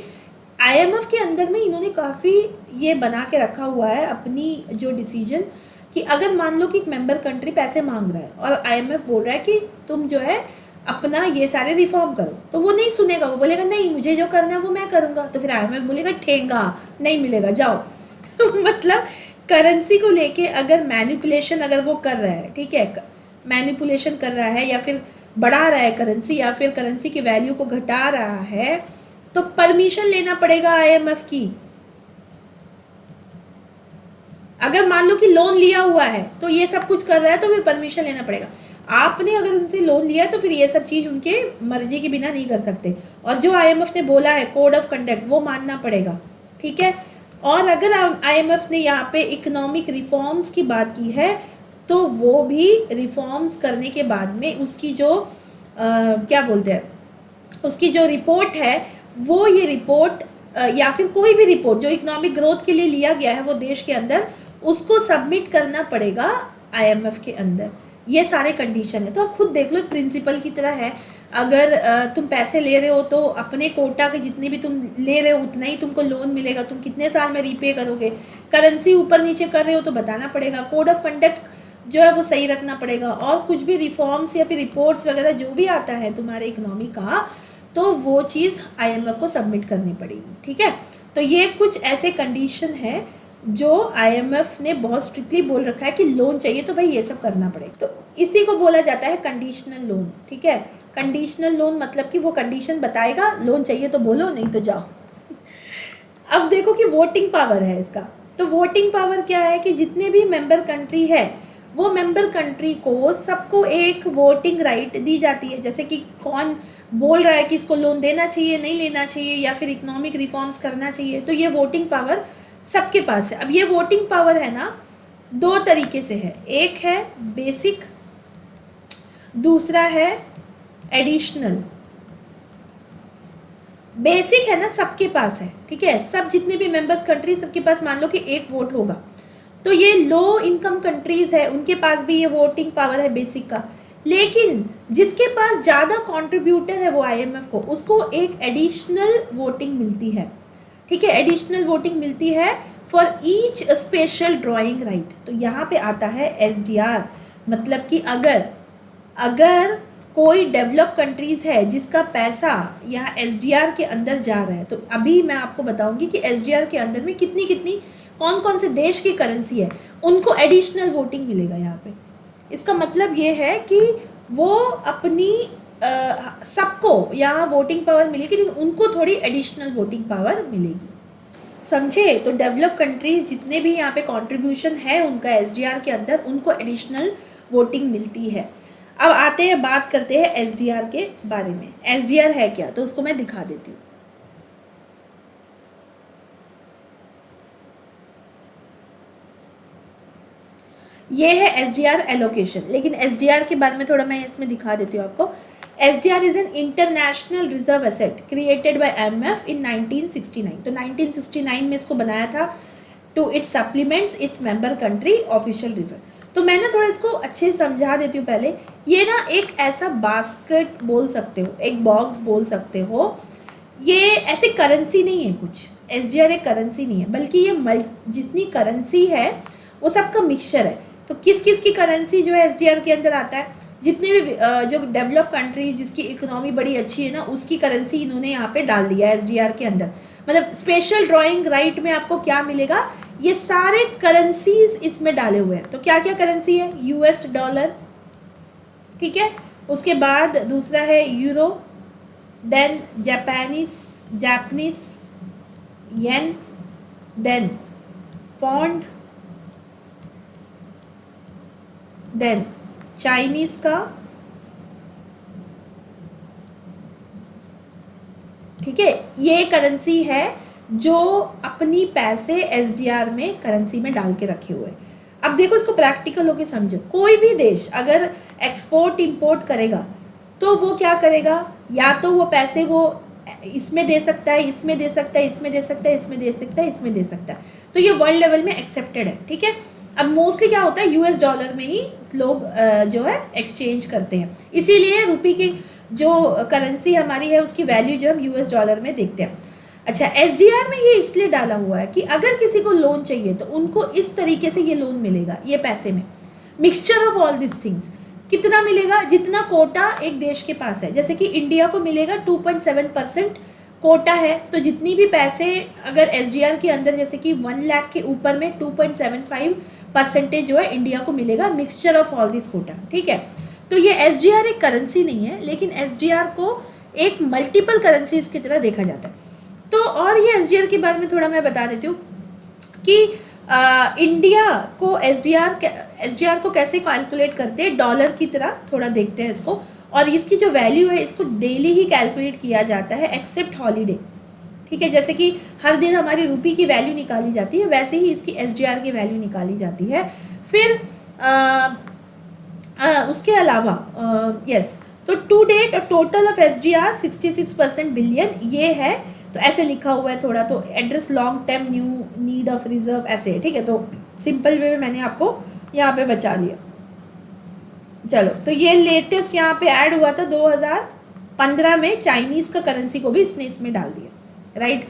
आईएमएफ के अंदर में इन्होंने काफ़ी ये बना के रखा हुआ है अपनी जो डिसीजन, कि अगर मान लो कि एक मेंबर कंट्री पैसे मांग रहा है और आईएमएफ बोल रहा है कि तुम जो है अपना ये सारे रिफॉर्म करो, तो वो नहीं सुनेगा, वो बोलेगा नहीं मुझे जो करना है वो मैं करूँगा, तो फिर आईएमएफ बोलेगा ठेंगा नहीं मिलेगा जाओ मतलब करेंसी को लेके अगर मैनिपुलेशन अगर वो कर रहा है, ठीक है, मैनिपुलेशन कर रहा है या फिर बढ़ा रहा है करेंसी या फिर करेंसी की वैल्यू को घटा रहा है, तो परमिशन लेना पड़ेगा आईएमएफ की। अगर मान लो कि लोन लिया हुआ है तो ये सब कुछ कर रहा है तो फिर परमिशन लेना पड़ेगा। आपने अगर उनसे लोन लिया है तो फिर ये सब चीज़ उनके मर्जी के बिना नहीं कर सकते, और जो आईएमएफ ने बोला है कोड ऑफ कंडक्ट वो मानना पड़ेगा, ठीक है। और अगर आईएमएफ ने यहाँ पे इकोनॉमिक रिफॉर्म्स की बात की है तो वो भी रिफॉर्म्स करने के बाद में उसकी जो क्या बोलते हैं, उसकी जो रिपोर्ट है वो ये रिपोर्ट या फिर कोई भी रिपोर्ट जो इकोनॉमिक ग्रोथ के लिए लिया गया है वो देश के अंदर, उसको सबमिट करना पड़ेगा आईएमएफ के अंदर। ये सारे कंडीशन है। तो आप खुद देख लो, प्रिंसिपल की तरह है। अगर तुम पैसे ले रहे हो तो अपने कोटा के जितने भी तुम ले रहे हो उतना ही तुमको लोन मिलेगा। तुम कितने साल में रीपे करोगे, करेंसी ऊपर नीचे कर रहे हो तो बताना पड़ेगा। कोड ऑफ कंडक्ट जो है वो सही रखना पड़ेगा, और कुछ भी रिफॉर्म्स या फिर रिपोर्ट्स वगैरह जो भी आता है तुम्हारे इकोनॉमी का, तो वो चीज़ IMF को सबमिट करनी पड़ेगी। ठीक है, तो ये कुछ ऐसे कंडीशन है जो IMF ने बहुत स्ट्रिक्टली बोल रखा है कि लोन चाहिए तो भाई ये सब करना पड़ेगा। तो इसी को बोला जाता है कंडीशनल लोन। ठीक है, कंडीशनल लोन मतलब कि वो कंडीशन बताएगा, लोन चाहिए तो बोलो, नहीं तो जाओ। अब देखो कि वोटिंग पावर है इसका। तो वोटिंग पावर क्या है कि जितने भी मेंबर कंट्री है वो मेंबर कंट्री को सबको एक वोटिंग राइट दी जाती है। जैसे कि कौन बोल रहा है कि इसको लोन देना चाहिए, नहीं लेना चाहिए, या फिर इकोनॉमिक रिफॉर्म्स करना चाहिए, तो ये वोटिंग पावर सबके पास है। अब ये वोटिंग पावर है ना, दो तरीके से है। एक है बेसिक, दूसरा है एडिशनल। बेसिक है ना सबके पास है, ठीक है, सब जितने भी मेंबर्स कंट्री सबके पास मान लो कि एक वोट होगा। तो ये लो इनकम कंट्रीज है उनके पास भी ये वोटिंग पावर है बेसिक का। लेकिन जिसके पास ज़्यादा कंट्रीब्यूटर है वो IMF को, उसको एक एडिशनल वोटिंग मिलती है। ठीक है, एडिशनल वोटिंग मिलती है for each special drawing right. तो यहाँ पे आता है SDR, मतलब कि अगर कोई डेवलप कंट्रीज़ है जिसका पैसा यहाँ SDR के अंदर जा रहा है, तो अभी मैं आपको बताऊंगी कि SDR के अंदर में कितनी कितनी कौन कौन से देश की करेंसी है, उनको एडिशनल वोटिंग मिलेगा यहाँ पे। इसका मतलब ये है कि वो अपनी सबको यहाँ वोटिंग पावर मिलेगी, लेकिन उनको थोड़ी एडिशनल वोटिंग पावर मिलेगी। समझे? तो डेवलप कंट्रीज जितने भी यहाँ पे कंट्रीब्यूशन है उनका SDR के अंदर, उनको एडिशनल वोटिंग मिलती है। अब आते हैं, बात करते हैं SDR के बारे में। SDR है क्या, तो उसको मैं दिखा देती हूँ। ये है SDR एलोकेशन, लेकिन SDR के बारे में थोड़ा मैं इसमें दिखा देती हूँ आपको। SDR is an international reserve asset created by IMF in 1969। तो 1969 में इसको बनाया था to its supplements its member country official reserve. तो मैं ना थोड़ा इसको अच्छे से समझा देती हूँ पहले। ये ना एक ऐसा बास्केट बोल सकते हो, एक बॉक्स बोल सकते हो। ये ऐसे करेंसी नहीं है कुछ, SDR एक करेंसी नहीं है, बल्कि ये जितनी करेंसी है वो सबका मिक्सचर है। तो किस किस की करेंसी जो है SDR के अंदर आता है, जितने भी जो डेवलप कंट्री जिसकी इकोनॉमी बड़ी अच्छी है ना, उसकी करेंसी इन्होंने यहाँ पे डाल दिया है SDR के अंदर। मतलब स्पेशल ड्राइंग राइट में आपको क्या मिलेगा, ये सारे करेंसीज इसमें डाले हुए हैं। तो क्या क्या करेंसी है, US डॉलर, ठीक है, उसके बाद दूसरा है euro, then Japanese yen, then pound, then Chinese का, ठीक है। ये करेंसी है जो अपनी पैसे SDR में करेंसी में डाल के रखे हुए हैं। अब देखो इसको प्रैक्टिकल होके समझो। कोई भी देश अगर एक्सपोर्ट इंपोर्ट करेगा तो वो क्या करेगा, या तो वो पैसे वो इसमें दे सकता है, इसमें दे सकता है, इसमें दे सकता है, इसमें दे सकता है, इसमें दे सकता है। तो ये वर्ल्ड लेवल में एक्सेप्टेड है, ठीक है। अब मोस्टली क्या होता है, US डॉलर में ही लोग जो है एक्सचेंज करते हैं, इसीलिए रुपये की जो करेंसी हमारी है उसकी वैल्यू जो हम US डॉलर में देखते हैं। अच्छा, SDR में ये इसलिए डाला हुआ है कि अगर किसी को लोन चाहिए तो उनको इस तरीके से ये लोन मिलेगा, ये पैसे में mixture of all this things. कितना मिलेगा, जितना कोटा एक देश के पास है। जैसे कि इंडिया को मिलेगा 2.7% कोटा है, तो जितनी भी पैसे अगर SDR के अंदर, जैसे कि 1 लाख के ऊपर में 2.75% जो है इंडिया को मिलेगा, mixture of all this quota, ठीक है। तो ये SDR एक करेंसी नहीं है, लेकिन SDR को एक मल्टीपल करेंसीज की तरह देखा जाता है। तो और ये SDR के बारे में थोड़ा मैं बता देती हूँ कि इंडिया को SDR को कैसे कैलकुलेट करते हैं, डॉलर की तरह थोड़ा देखते हैं इसको। और इसकी जो वैल्यू है इसको डेली ही कैलकुलेट किया जाता है एक्सेप्ट हॉलीडे, ठीक है। जैसे कि हर दिन हमारी रुपये की वैल्यू निकाली जाती है, वैसे ही इसकी SDR की वैल्यू निकाली जाती है। फिर उसके अलावा यस, तो to date total of SDR 66% billion ये है। तो ऐसे लिखा हुआ है थोड़ा, तो address long term new need of reserve ऐसे है, ठीक है। तो सिंपल वे में मैंने आपको यहाँ पे बचा लिया। चलो, तो ये लेटेस्ट यहाँ पे ऐड हुआ था 2015 में, चाइनीज़ का करेंसी को भी इसने इसमें डाल दिया, राइट।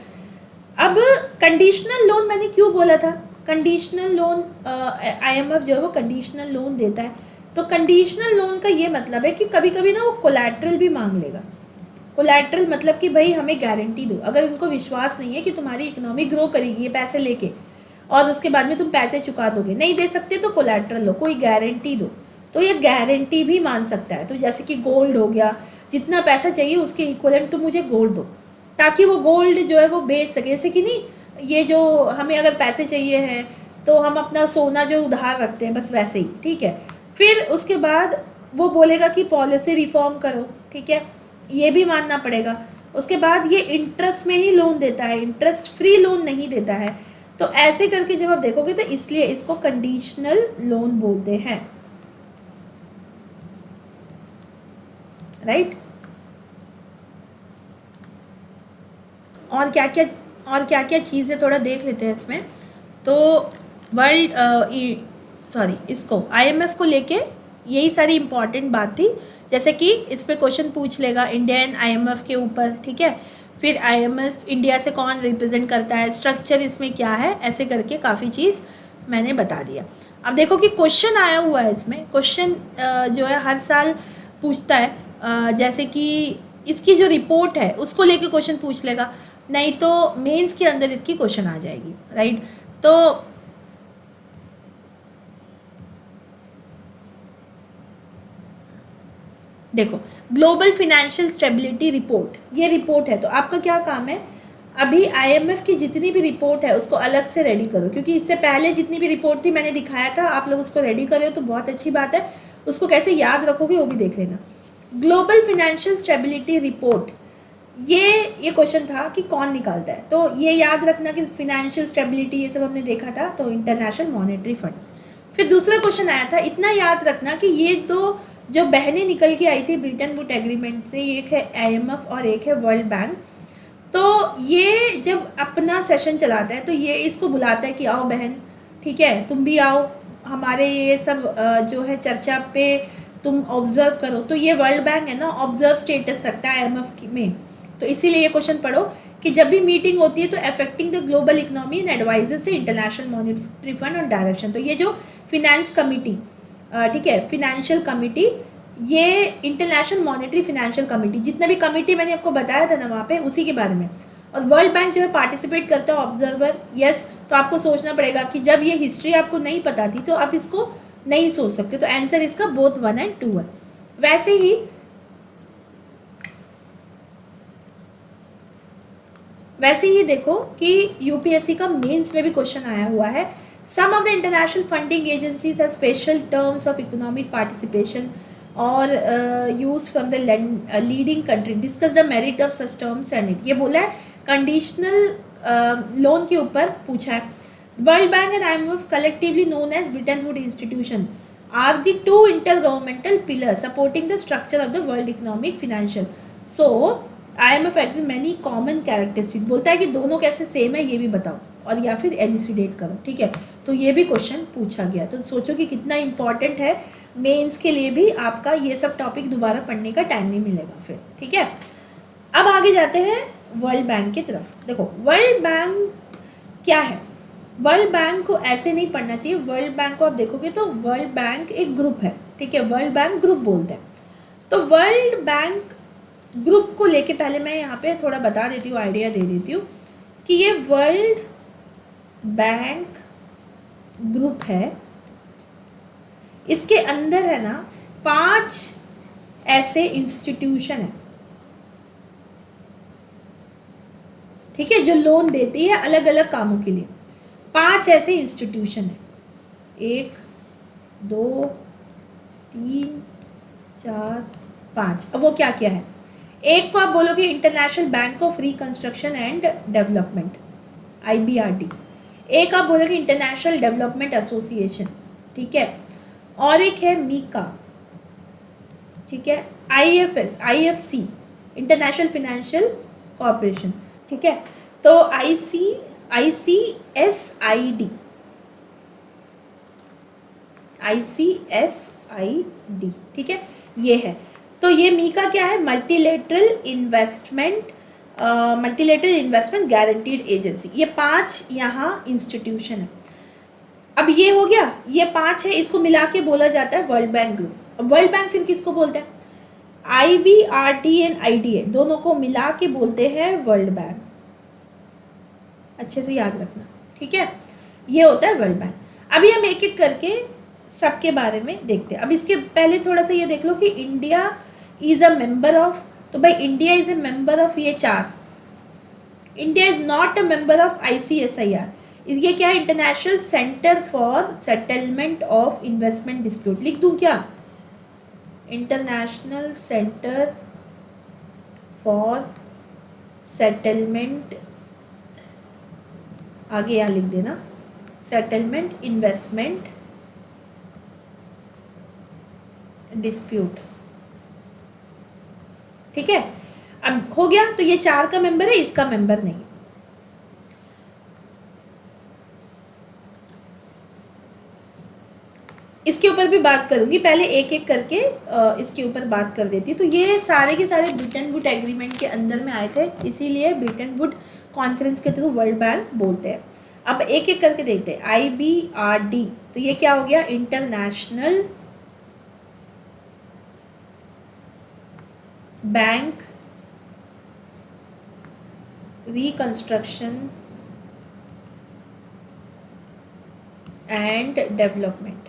अब कंडीशनल लोन मैंने क्यों बोला था, कंडीशनल लोन आईएमएफ जो है वो कंडीशनल लोन देता है। तो कंडीशनल लोन का ये मतलब है कि कभी कभी ना वो कोलैटरल भी मांग लेगा। कोलैटरल मतलब कि भाई हमें गारंटी दो, अगर उनको विश्वास नहीं है कि तुम्हारी इकोनॉमी ग्रो करेगी ये पैसे लेके और उसके बाद में तुम पैसे चुका दोगे, नहीं दे सकते तो कोलैटरल लो, कोई गारंटी दो। तो ये गारंटी भी मान सकता है। तो जैसे कि गोल्ड हो गया, जितना पैसा चाहिए उसके इक्वलेंट तुम मुझे गोल्ड दो, ताकि वो गोल्ड जो है वो बेच सके। जैसे कि नहीं, ये जो हमें अगर पैसे चाहिए हैं तो हम अपना सोना जो उधार रखते हैं, बस वैसे ही, ठीक है। फिर उसके बाद वो बोलेगा कि पॉलिसी रिफॉर्म करो, ठीक है, ये भी मानना पड़ेगा। उसके बाद ये इंटरेस्ट में ही लोन देता है, इंटरेस्ट फ्री लोन नहीं देता है। तो ऐसे करके जब आप देखोगे तो इसलिए इसको कंडीशनल लोन बोलते हैं, राइट। और क्या क्या चीज़ें थोड़ा देख लेते हैं इसमें। तो वर्ल्ड सॉरी इसको आईएमएफ को लेके यही सारी इंपॉर्टेंट बात थी। जैसे कि इस पे क्वेश्चन पूछ लेगा इंडियन आईएमएफ के ऊपर, ठीक है। फिर आईएमएफ इंडिया से कौन रिप्रेजेंट करता है, स्ट्रक्चर इसमें क्या है, ऐसे करके काफ़ी चीज़ मैंने बता दिया। अब देखो कि क्वेश्चन आया हुआ है इसमें, क्वेश्चन जो है हर साल पूछता है। जैसे कि इसकी जो रिपोर्ट है उसको लेके क्वेश्चन पूछ लेगा, नहीं तो मेंस के अंदर इसकी क्वेश्चन आ जाएगी, राइट। तो देखो, ग्लोबल फिनेंशियल स्टेबिलिटी रिपोर्ट, ये रिपोर्ट है। तो आपका क्या काम है, अभी आईएमएफ की जितनी भी रिपोर्ट है उसको अलग से रेडी करो, क्योंकि इससे पहले जितनी भी रिपोर्ट थी मैंने दिखाया था, आप लोग उसको रेडी करो तो बहुत अच्छी बात है। उसको कैसे याद रखोगे वो भी देख लेना। ग्लोबल फिनेंशियल स्टेबिलिटी रिपोर्ट, ये क्वेश्चन था कि कौन निकालता है। तो ये याद रखना कि फिनेंशियल स्टेबिलिटी ये सब हमने देखा था, तो इंटरनेशनल मॉनेटरी फंड। फिर दूसरा क्वेश्चन आया था, इतना याद रखना कि ये दो जो बहनें निकल के आई थी ब्रिटेन वुड एग्रीमेंट से, एक है आईएमएफ और एक है वर्ल्ड बैंक। तो ये जब अपना सेशन चलाता है तो ये इसको बुलाता है कि आओ बहन, ठीक है, तुम भी आओ हमारे ये सब जो है चर्चा पे तुम ऑब्जर्व करो। तो ये वर्ल्ड बैंक है ना, ऑब्जर्व स्टेटस रखता है आईएमएफ में। तो इसीलिए ये क्वेश्चन पढ़ो कि जब भी मीटिंग होती है तो affecting the global economy and advises the international monetary fund on direction. तो ये जो फिनेंस कमिटी, ठीक है, फिनेंशियल कमिटी, ये इंटरनेशनल मॉनेटरी फिनेंशियल कमिटी, जितना भी कमिटी मैंने आपको बताया था ना वहाँ पे, उसी के बारे में। और वर्ल्ड बैंक जो है पार्टिसिपेट करता है ऑब्जर्वर, यस। तो आपको सोचना पड़ेगा कि जब ये हिस्ट्री आपको नहीं पता थी तो आप इसको नहीं सोच सकते। तो आंसर इसका बोथ 1 और 2 है। वैसे ही देखो कि यूपीएससी का मेंस में भी क्वेश्चन आया हुआ है। Some of the international funding agencies have special terms of economic participation और use from the leading country, discuss the merit of such terms and it. ये बोला है कंडीशनल लोन के ऊपर पूछा है। World bank and IMF collectively known as Bretton Wood institution are the two intergovernmental pillar supporting the structure of the world economic financial. So IMF exist many common characteristic, बोलता है कि दोनों कैसे same है ये भी बताओ और या फिर एलिसिडेट करो, ठीक है। तो ये भी क्वेश्चन पूछा गया। तो सोचो कि कितना इंपॉर्टेंट है, मेंस के लिए भी आपका ये सब टॉपिक दोबारा पढ़ने का टाइम नहीं मिलेगा फिर, ठीक है। अब आगे जाते हैं वर्ल्ड बैंक की तरफ। देखो वर्ल्ड बैंक क्या है, वर्ल्ड बैंक को ऐसे नहीं पढ़ना चाहिए। वर्ल्ड बैंक को आप देखोगे तो वर्ल्ड बैंक एक ग्रुप है, ठीक है, वर्ल्ड बैंक ग्रुप बोलते हैं। तो वर्ल्ड बैंक ग्रुप को लेके पहले मैं यहाँ पे थोड़ा बता देती हूँ, आइडिया दे देती हूँ कि ये वर्ल्ड बैंक ग्रुप है। इसके अंदर है ना 5 ऐसे इंस्टीट्यूशन है, ठीक है, जो लोन देती है अलग अलग कामों के लिए। 5 ऐसे इंस्टीट्यूशन है, 1 2 3 4 5। अब वो क्या क्या है, एक को आप बोलोगे international bank of reconstruction and development, IBRD। एक आप बोलोगे इंटरनेशनल डेवलपमेंट एसोसिएशन, ठीक है। और एक है मीका, ठीक है, IFC इंटरनेशनल फाइनेंशियल कॉरपोरेशन, ठीक है। तो ICSID, ICSID, ठीक है, ये है। तो ये मीका क्या है, मल्टीलेटरल इन्वेस्टमेंट गारंटीड एजेंसी। ये 5 यहाँ इंस्टीट्यूशन है। अब ये हो गया, ये 5 है, इसको मिला के बोला जाता है वर्ल्ड बैंक ग्रुप। अब वर्ल्ड बैंक फिर किसको बोलते हैं, IBRD एंड IDA दोनों को मिला के बोलते हैं वर्ल्ड बैंक। अच्छे से याद रखना, ठीक है, ये होता है वर्ल्ड बैंक। अभी हम एक एक करके सबके बारे में देखते हैं। अब इसके पहले थोड़ा सा ये देख लो कि India is a member of, तो भाई India is a member of ये 4। India is not a member of ICSIR। ये क्या है, international centre for settlement of investment dispute. लिख दूं क्या, इंटरनेशनल सेंटर फॉर सेटलमेंट, आगे यहाँ लिख देना, सेटलमेंट इन्वेस्टमेंट डिस्प्यूट, ठीक है। अब हो गया, तो ये 4 का मेंबर है, इसका मेंबर नहीं। इसके ऊपर भी बात करूंगी, पहले एक एक करके इसके ऊपर बात कर देती हूँ। तो ये सारे के सारे ब्रिटेन वुड एग्रीमेंट के अंदर में आए थे, इसीलिए ब्रिटेन वुड कॉन्फ्रेंस के थ्रू वर्ल्ड बैंक बोलते हैं। अब एक एक करके देखते हैं। IBRD, तो ये क्या हो गया, international bank reconstruction and development,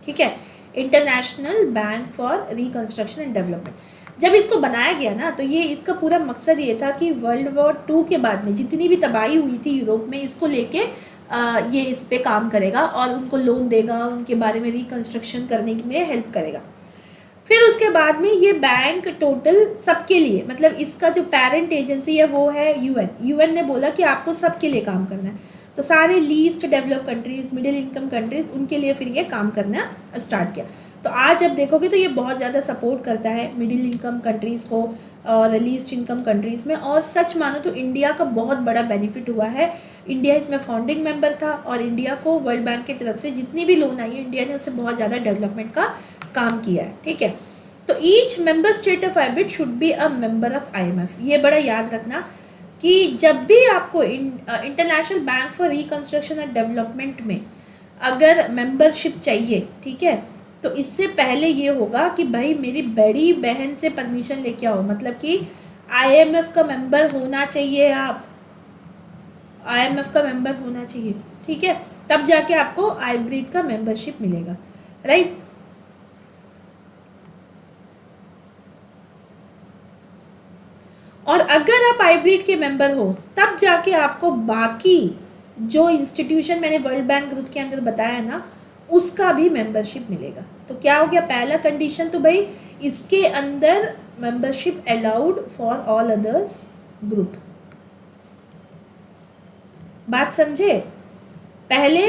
ठीक है, international bank for reconstruction and development. जब इसको बनाया गया ना, तो ये इसका पूरा मकसद ये था कि वर्ल्ड वॉर 2 के बाद में जितनी भी तबाही हुई थी यूरोप में, इसको लेके ये इस पे काम करेगा और उनको लोन देगा, उनके बारे में रिकंस्ट्रक्शन करने में हेल्प करेगा। फिर उसके बाद में ये बैंक टोटल सबके लिए, मतलब इसका जो पेरेंट एजेंसी है वो है UN ने बोला कि आपको सबके लिए काम करना है। तो सारे least develop countries, middle income countries, उनके लिए फिर ये काम करना स्टार्ट किया। तो आज अब देखोगे तो ये बहुत ज़्यादा सपोर्ट करता है मिडिल इनकम कंट्रीज़ को और लीस्ट इनकम कंट्रीज़ में। और सच मानो तो इंडिया का बहुत बड़ा बेनिफिट हुआ है। इंडिया इसमें फाउंडिंग मेंबर था और इंडिया को वर्ल्ड बैंक की तरफ से जितनी भी लोन आई है, इंडिया ने उससे बहुत ज़्यादा डेवलपमेंट का काम किया है, ठीक है। तो each member state of IBID should be a member of IMF। ये बड़ा याद रखना कि जब भी आपको international bank for reconstruction and development में अगर मेंबरशिप चाहिए, ठीक है, तो इससे पहले ये होगा कि भाई मेरी बड़ी बहन से परमिशन लेके आओ, मतलब कि IMF का मेंबर होना चाहिए, आप IMF का मेंबर होना चाहिए, ठीक है, तब जाके आपको IBID का मेंबरशिप मिलेगा, राइट। और अगर आप IBID के मेंबर हो तब जाके आपको बाकी जो इंस्टीट्यूशन मैंने वर्ल्ड बैंक ग्रुप के अंदर बताया ना, उसका भी मेंबरशिप मिलेगा। तो क्या हो गया, पहला कंडीशन तो भाई इसके अंदर membership allowed for all others group. बात समझे, पहले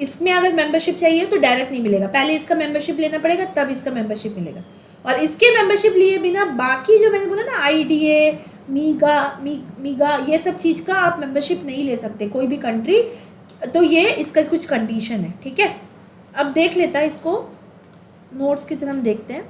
इसमें अगर मेंबरशिप चाहिए तो डायरेक्ट नहीं मिलेगा, पहले इसका मेंबरशिप लेना पड़ेगा तब इसका मेंबरशिप मिलेगा। और इसके मेंबरशिप लिए बिना बाकी जो मैंने बोला ना, IDA, मीगा ये सब चीज़ का आप मेंबरशिप नहीं ले सकते कोई भी कंट्री। तो ये इसका कुछ कंडीशन है, ठीक है। अब देख लेता है इसको, नोट्स की तरह हम देखते हैं।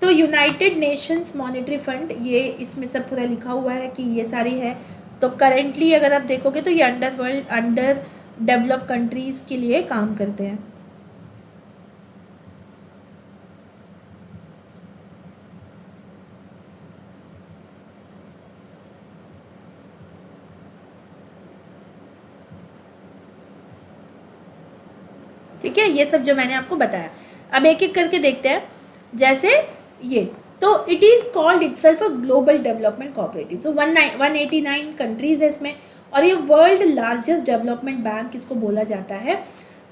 तो यूनाइटेड नेशंस मॉनेटरी फंड, ये इसमें सब पूरा लिखा हुआ है कि ये सारी है। तो करेंटली अगर आप देखोगे तो ये अंडर डेवलप कंट्रीज़ के लिए काम करते हैं। ठीक है, ये सब जो मैंने आपको बताया। अब एक एक करके देखते हैं। जैसे ये, तो it is called itself a global development cooperative. तो 189 कंट्रीज़ है इसमें, और ये वर्ल्ड लार्जेस्ट डेवलपमेंट बैंक इसको बोला जाता है।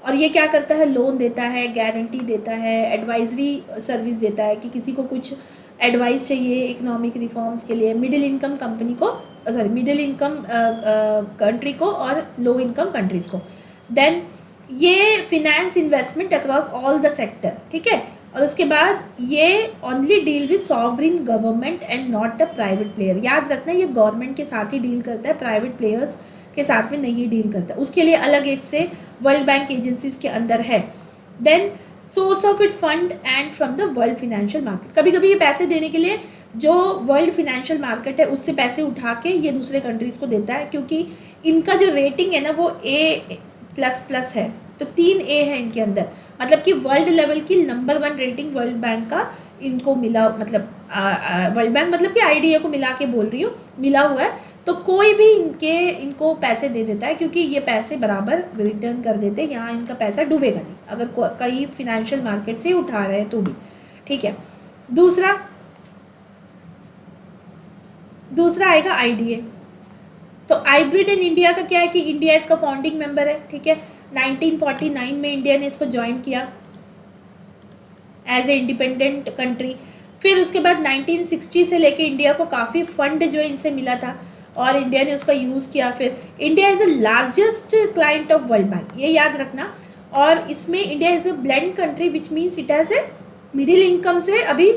और ये क्या करता है, लोन देता है, गारंटी देता है, एडवाइजरी सर्विस देता है कि किसी को कुछ एडवाइस चाहिए इकोनॉमिक रिफॉर्म्स के लिए, मिडिल इनकम कंट्री को और लो इनकम कंट्रीज़ को। देन ये finance investment across all the sector, ठीक है। और उसके बाद ये only deal with sovereign government and not a private player. याद रखना ये गवर्नमेंट के साथ ही डील करता है, प्राइवेट प्लेयर्स के साथ में नहीं डील करता, उसके लिए अलग एक से वर्ल्ड बैंक एजेंसीज के अंदर है। Then source of its fund and from the world financial market. कभी कभी ये पैसे देने के लिए जो वर्ल्ड फाइनेंशियल मार्केट है उससे पैसे उठा के ये दूसरे कंट्रीज़ को देता है, क्योंकि इनका जो रेटिंग है ना वो A++ है, तो 3A है इनके अंदर, मतलब कि वर्ल्ड लेवल की नंबर 1 रेटिंग वर्ल्ड बैंक का इनको मिला, मतलब वर्ल्ड बैंक मतलब कि IDA को मिला के बोल रही हूँ, मिला हुआ है। तो कोई भी इनको पैसे दे देता है, क्योंकि ये पैसे बराबर रिटर्न कर देते हैं, यहाँ इनका पैसा डूबेगा नहीं अगर कई फिनेंशियल मार्केट से उठा रहे हैं तो भी, ठीक है। दूसरा आएगा IDA। तो हाइब्रिड इन इंडिया का क्या है कि इंडिया इसका फाउंडिंग मेंबर है, ठीक है। 1949 में इंडिया ने इसको ज्वाइन किया एज ए इंडिपेंडेंट कंट्री। फिर उसके बाद 1960 से लेके इंडिया को काफ़ी फंड जो इनसे मिला था और इंडिया ने उसका यूज़ किया। फिर India is the largest client of world bank, ये याद रखना। और इसमें India is a blend country which means it has a middle income से अभी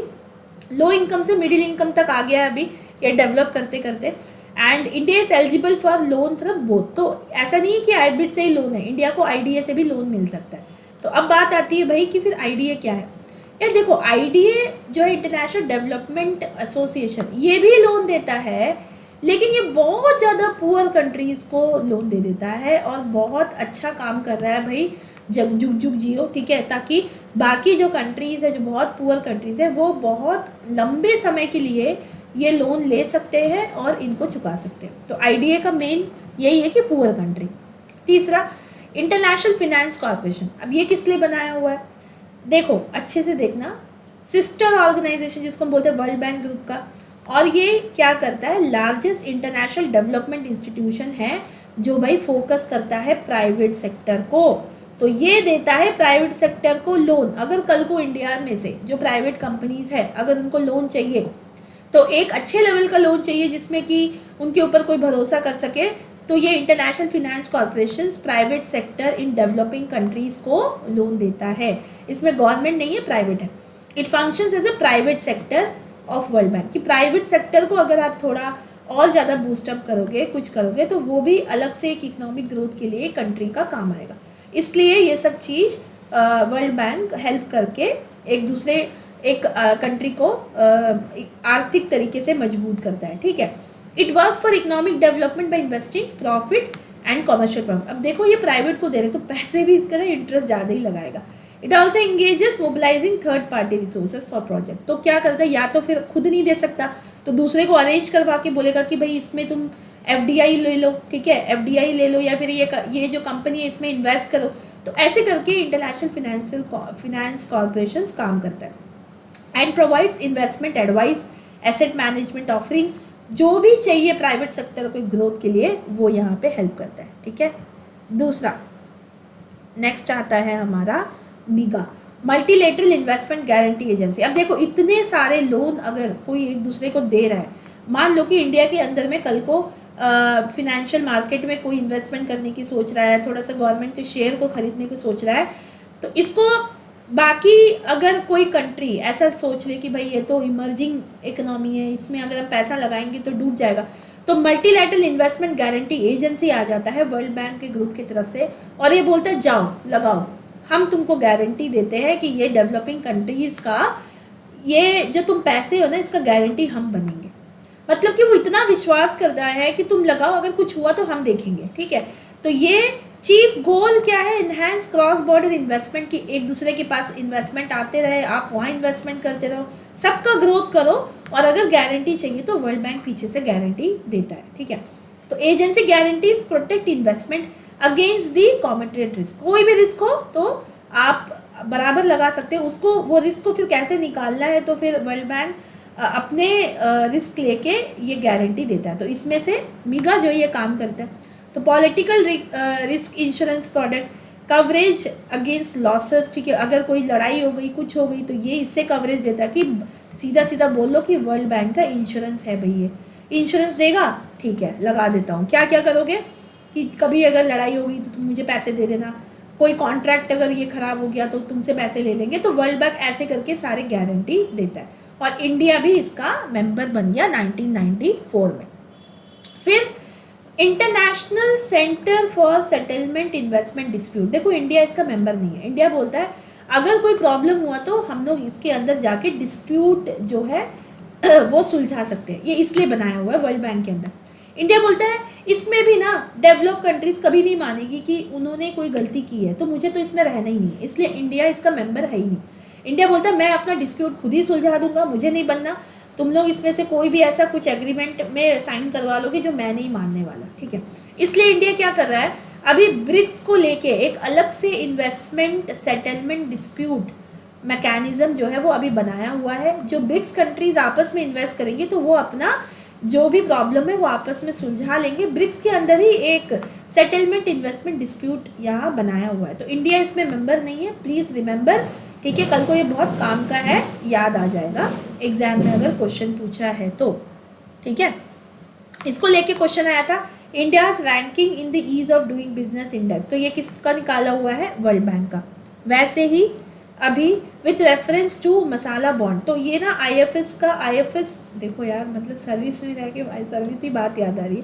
लो इनकम से मिडिल इनकम तक आ गया है अभी ये डेवलप करते करते। And India is eligible for loan from both. तो ऐसा नहीं है कि हाइब्रिड से ही लोन है, इंडिया को IDA से भी लोन मिल सकता है। तो अब बात आती है भाई कि फिर IDA क्या है। यार देखो, IDA जो है इंटरनेशनल डेवलपमेंट एसोसिएशन, ये भी लोन देता है, लेकिन ये बहुत ज़्यादा पुअर कंट्रीज़ को लोन दे देता है और बहुत अच्छा काम कर रहा है भाई, जग जुग जुग जियो, ठीक है, ताकि बाकी जो कंट्रीज़ है, जो बहुत पुअर कंट्रीज़ है, वो बहुत लंबे समय के लिए ये लोन ले सकते हैं और इनको चुका सकते हैं। तो IDA का मेन यही है कि पुअर कंट्री। तीसरा, इंटरनेशनल फिनेंस कॉर्पोरेशन। अब ये किस लिए बनाया हुआ है, देखो अच्छे से देखना, सिस्टर ऑर्गेनाइजेशन जिसको हम बोलते हैं वर्ल्ड बैंक ग्रुप का, और ये क्या करता है, लार्जेस्ट इंटरनेशनल डेवलपमेंट इंस्टीट्यूशन है जो भाई फोकस करता है प्राइवेट सेक्टर को। तो ये देता है प्राइवेट सेक्टर को लोन। अगर कल को इंडिया में से जो प्राइवेट कंपनीज है अगर उनको लोन चाहिए तो एक अच्छे लेवल का लोन चाहिए जिसमें कि उनके ऊपर कोई भरोसा कर सके, तो ये international finance corporation private sector in developing countries को लोन देता है। इसमें गवर्नमेंट नहीं है, प्राइवेट है। It functions as a private sector of world bank, कि प्राइवेट सेक्टर को अगर आप थोड़ा और ज़्यादा बूस्टअप करोगे, कुछ करोगे, तो वो भी अलग से एक इकोनॉमिक ग्रोथ के लिए कंट्री का काम आएगा। इसलिए ये सब चीज़ वर्ल्ड बैंक हेल्प करके एक कंट्री को आर्थिक तरीके से मजबूत करता है, ठीक है। It works for economic development by investing profit and commercial profit. अब देखो ये प्राइवेट को दे रहे तो पैसे भी इसका ना इंटरेस्ट ज़्यादा ही लगाएगा। It also engages mobilising third party resources for project. तो क्या करता है, या तो फिर खुद नहीं दे सकता तो दूसरे को अरेंज करवा के बोलेगा कि भाई इसमें तुम FDI ले लो, ठीक है, FDI ले लो, या फिर ये जो कंपनी है इसमें इन्वेस्ट करो। तो ऐसे करके इंटरनेशनल फिनेंस कॉर्पोरेशन काम करता है। And provides investment advice, asset management offering, जो भी चाहिए प्राइवेट सेक्टर को ग्रोथ के लिए वो यहाँ पे हेल्प करता है, ठीक है। दूसरा नेक्स्ट आता है हमारा MIGA, multilateral investment guarantee agency. अब देखो इतने सारे लोन अगर कोई एक दूसरे को दे रहा है, मान लो कि इंडिया के अंदर में कल को फिनेंशियल मार्केट में कोई इन्वेस्टमेंट करने की सोच रहा है, थोड़ा सा गवर्नमेंट के शेयर को खरीदने की सोच रहा है, तो इसको बाकी अगर कोई कंट्री ऐसा सोच ले कि भाई ये तो इमर्जिंग इकोनॉमी है, इसमें अगर हम पैसा लगाएंगे तो डूब जाएगा, तो मल्टीलैटरल इन्वेस्टमेंट गारंटी एजेंसी आ जाता है वर्ल्ड बैंक के ग्रुप की तरफ से और ये बोलता है जाओ लगाओ, हम तुमको गारंटी देते हैं कि ये डेवलपिंग कंट्रीज़ का ये जो तुम पैसे हो ना इसका गारंटी हम बनेंगे। मतलब कि वो इतना विश्वास करता है कि तुम लगाओ, अगर कुछ हुआ तो हम देखेंगे, ठीक है। तो ये चीफ गोल क्या है, इन्हेंस क्रॉस बॉर्डर इन्वेस्टमेंट, की एक दूसरे के पास इन्वेस्टमेंट आते रहे, आप वहाँ इन्वेस्टमेंट करते रहो, सबका ग्रोथ करो, और अगर गारंटी चाहिए तो वर्ल्ड बैंक पीछे से गारंटी देता है, ठीक है। तो agency guarantees protect investment against the commodity risk. कोई भी रिस्क हो तो आप बराबर लगा सकते हो उसको, वो रिस्क को फिर कैसे निकालना है तो फिर वर्ल्ड बैंक अपने रिस्क लेके ये गारंटी देता है। तो इसमें से MIGA जो ये काम करता है। तो political risk insurance product, coverage against losses, ठीक है, अगर कोई लड़ाई हो गई कुछ हो गई तो ये इससे कवरेज देता है कि सीधा सीधा बोल लो कि वर्ल्ड बैंक का इंश्योरेंस है भाई, ये इंश्योरेंस देगा, ठीक है लगा देता हूँ। क्या क्या करोगे कि कभी अगर लड़ाई होगी तो तुम मुझे पैसे दे देना, कोई कॉन्ट्रैक्ट अगर ये ख़राब हो गया तो तुमसे पैसे ले लेंगे, तो वर्ल्ड बैंक ऐसे करके सारे गारंटी देता है। और इंडिया भी इसका मेंबर बन गया 1994 में। फिर international centre for settlement investment dispute, देखो इंडिया इसका मेंबर नहीं है। इंडिया बोलता है अगर कोई प्रॉब्लम हुआ तो हम लोग इसके अंदर जाके डिस्प्यूट जो है वो सुलझा सकते हैं, ये इसलिए बनाया हुआ है वर्ल्ड बैंक के अंदर। इंडिया बोलता है इसमें भी ना डेवलप कंट्रीज कभी नहीं मानेगी कि उन्होंने कोई गलती की है, तो मुझे तो इसमें रहना ही नहीं है, इसलिए इंडिया इसका मेंबर है ही नहीं। इंडिया बोलता है मैं अपना डिस्प्यूट खुद ही सुलझा दूंगा, मुझे नहीं बनना, तुम लोग इसमें से कोई भी ऐसा कुछ एग्रीमेंट में साइन करवा लोगे जो मैं नहीं मानने वाला, ठीक है। इसलिए इंडिया क्या कर रहा है, अभी ब्रिक्स को लेके एक अलग से इन्वेस्टमेंट सेटलमेंट डिस्प्यूट मैकेनिज्म जो है वो अभी बनाया हुआ है। जो ब्रिक्स कंट्रीज आपस में इन्वेस्ट करेंगे तो वो अपना जो भी प्रॉब्लम है वो आपस में सुलझा लेंगे। ब्रिक्स के अंदर ही एक सेटलमेंट इन्वेस्टमेंट डिस्प्यूट यहाँ बनाया हुआ है, तो इंडिया इसमें मेंबर नहीं है, प्लीज़ रिमेंबर, ठीक है। कल को ये बहुत काम का है, याद आ जाएगा एग्जाम में अगर क्वेश्चन पूछा है तो, ठीक है। इसको लेके क्वेश्चन आया था India's ranking in the ease of doing business index, तो ये किसका निकाला हुआ है, वर्ल्ड बैंक का। वैसे ही अभी with reference to masala bond, तो ये ना आईएफएस का, आईएफएस देखो यार मतलब सर्विस में रह के सर्विस ही बात याद आ रही है।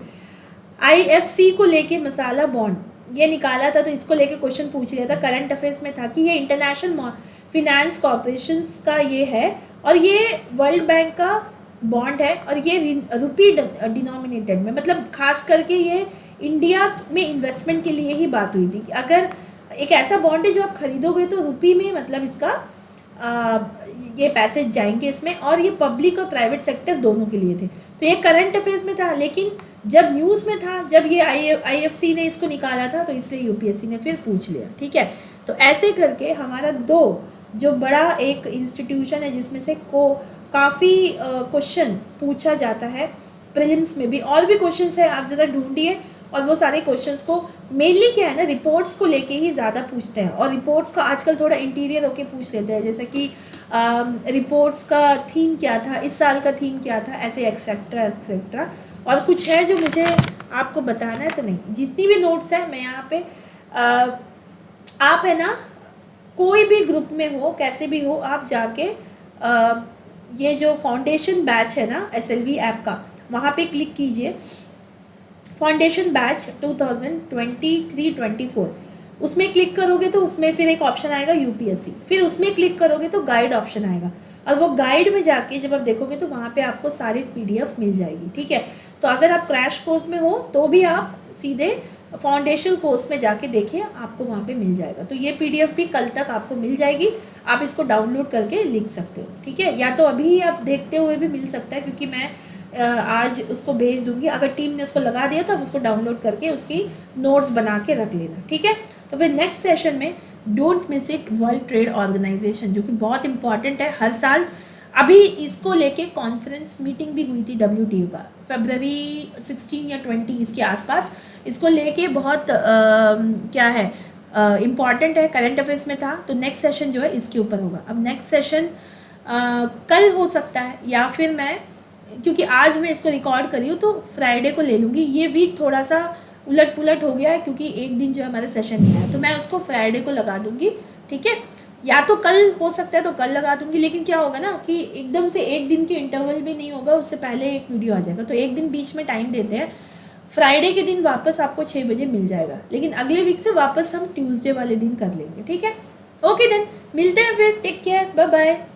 आईएफसी को लेके मसाला बॉन्ड ये निकाला था, तो इसको लेके क्वेश्चन पूछ लिया था, करंट अफेयर्स में था कि ये इंटरनेशनल फिनेंस कॉर्पोरेशंस का ये है और ये वर्ल्ड बैंक का बॉन्ड है और ये रुपी डिनोमिनेटेड में, मतलब खास करके ये इंडिया में इन्वेस्टमेंट के लिए ही बात हुई थी कि अगर एक ऐसा बॉन्ड है जो आप खरीदोगे तो रुपी में, मतलब इसका ये पैसे जाएंगे इसमें, और ये पब्लिक और प्राइवेट सेक्टर दोनों के लिए थे। तो ये करंट अफेयर्स में था, लेकिन जब न्यूज़ में था, जब ये आईएफसी ने इसको निकाला था, तो इसलिए यूपीएससी ने फिर पूछ लिया, ठीक है। तो ऐसे करके हमारा दो जो बड़ा एक इंस्टीट्यूशन है जिसमें से काफ़ी क्वेश्चन पूछा जाता है प्रीलिम्स में भी, और भी क्वेश्चंस है, आप ज़रा ढूंढिए। और वो सारे क्वेश्चंस को मेनली क्या है ना, रिपोर्ट्स को लेके ही ज़्यादा पूछते हैं, और रिपोर्ट्स का आजकल थोड़ा इंटीरियर होके पूछ लेते हैं, जैसे कि रिपोर्ट्स का थीम क्या था, इस साल का थीम क्या था, ऐसे एक्सेट्रा एक्सेट्रा। और कुछ है जो मुझे आपको बताना है तो नहीं, जितनी भी नोट्स है मैं यहाँ पे आप है ना कोई भी ग्रुप में हो, कैसे भी हो, आप जाके ये जो फाउंडेशन बैच है ना एसएलवी ऐप का, वहाँ पे क्लिक कीजिए, फाउंडेशन बैच 2023-24, उसमें क्लिक करोगे तो उसमें फिर एक ऑप्शन आएगा यूपीएससी, फिर उसमें क्लिक करोगे तो गाइड ऑप्शन आएगा, और वो गाइड में जाके जब आप देखोगे तो वहाँ पे आपको सारे पीडीएफ मिल जाएगी, ठीक है। तो अगर आप क्रैश कोर्स में हो तो भी आप सीधे फाउंडेशन कोर्स में जाके देखिए, आपको वहाँ पे मिल जाएगा। तो ये पीडीएफ भी कल तक आपको मिल जाएगी, आप इसको डाउनलोड करके लिख सकते हो, ठीक है। या तो अभी आप देखते हुए भी मिल सकता है, क्योंकि मैं आज उसको भेज दूंगी, अगर टीम ने उसको लगा दिया तो आप उसको डाउनलोड करके उसकी नोट्स बना के रख लेना, ठीक है। तो फिर नेक्स्ट सेशन में don't miss it world trade organisation, जो कि बहुत इंपॉर्टेंट है हर साल। अभी इसको लेके कॉन्फ्रेंस मीटिंग भी हुई थी WTO का, फरवरी 16 या 20 इसके आसपास, इसको लेके बहुत क्या है इम्पॉर्टेंट है, करंट अफेयर्स में था। तो नेक्स्ट सेशन जो है इसके ऊपर होगा। अब नेक्स्ट सेशन कल हो सकता है, या फिर मैं, क्योंकि आज मैं इसको रिकॉर्ड करी हूँ तो फ्राइडे को ले लूँगी। ये वीक थोड़ा सा उलट पुलट हो गया है, क्योंकि एक दिन जो हमारा सेशन नहीं आया, तो मैं उसको फ्राइडे को लगा दूँगी, ठीक है। या तो कल हो सकता है तो कल लगा दूँगी, लेकिन क्या होगा ना कि एकदम से एक दिन के इंटरवल भी नहीं होगा, उससे पहले एक वीडियो आ जाएगा, तो एक दिन बीच में टाइम देते हैं। फ्राइडे के दिन वापस आपको 6 बजे मिल जाएगा, लेकिन अगले वीक से वापस हम ट्यूसडे वाले दिन कर लेंगे, ठीक है। ओके देन, मिलते हैं फिर, टेक केयर, बाय बाय।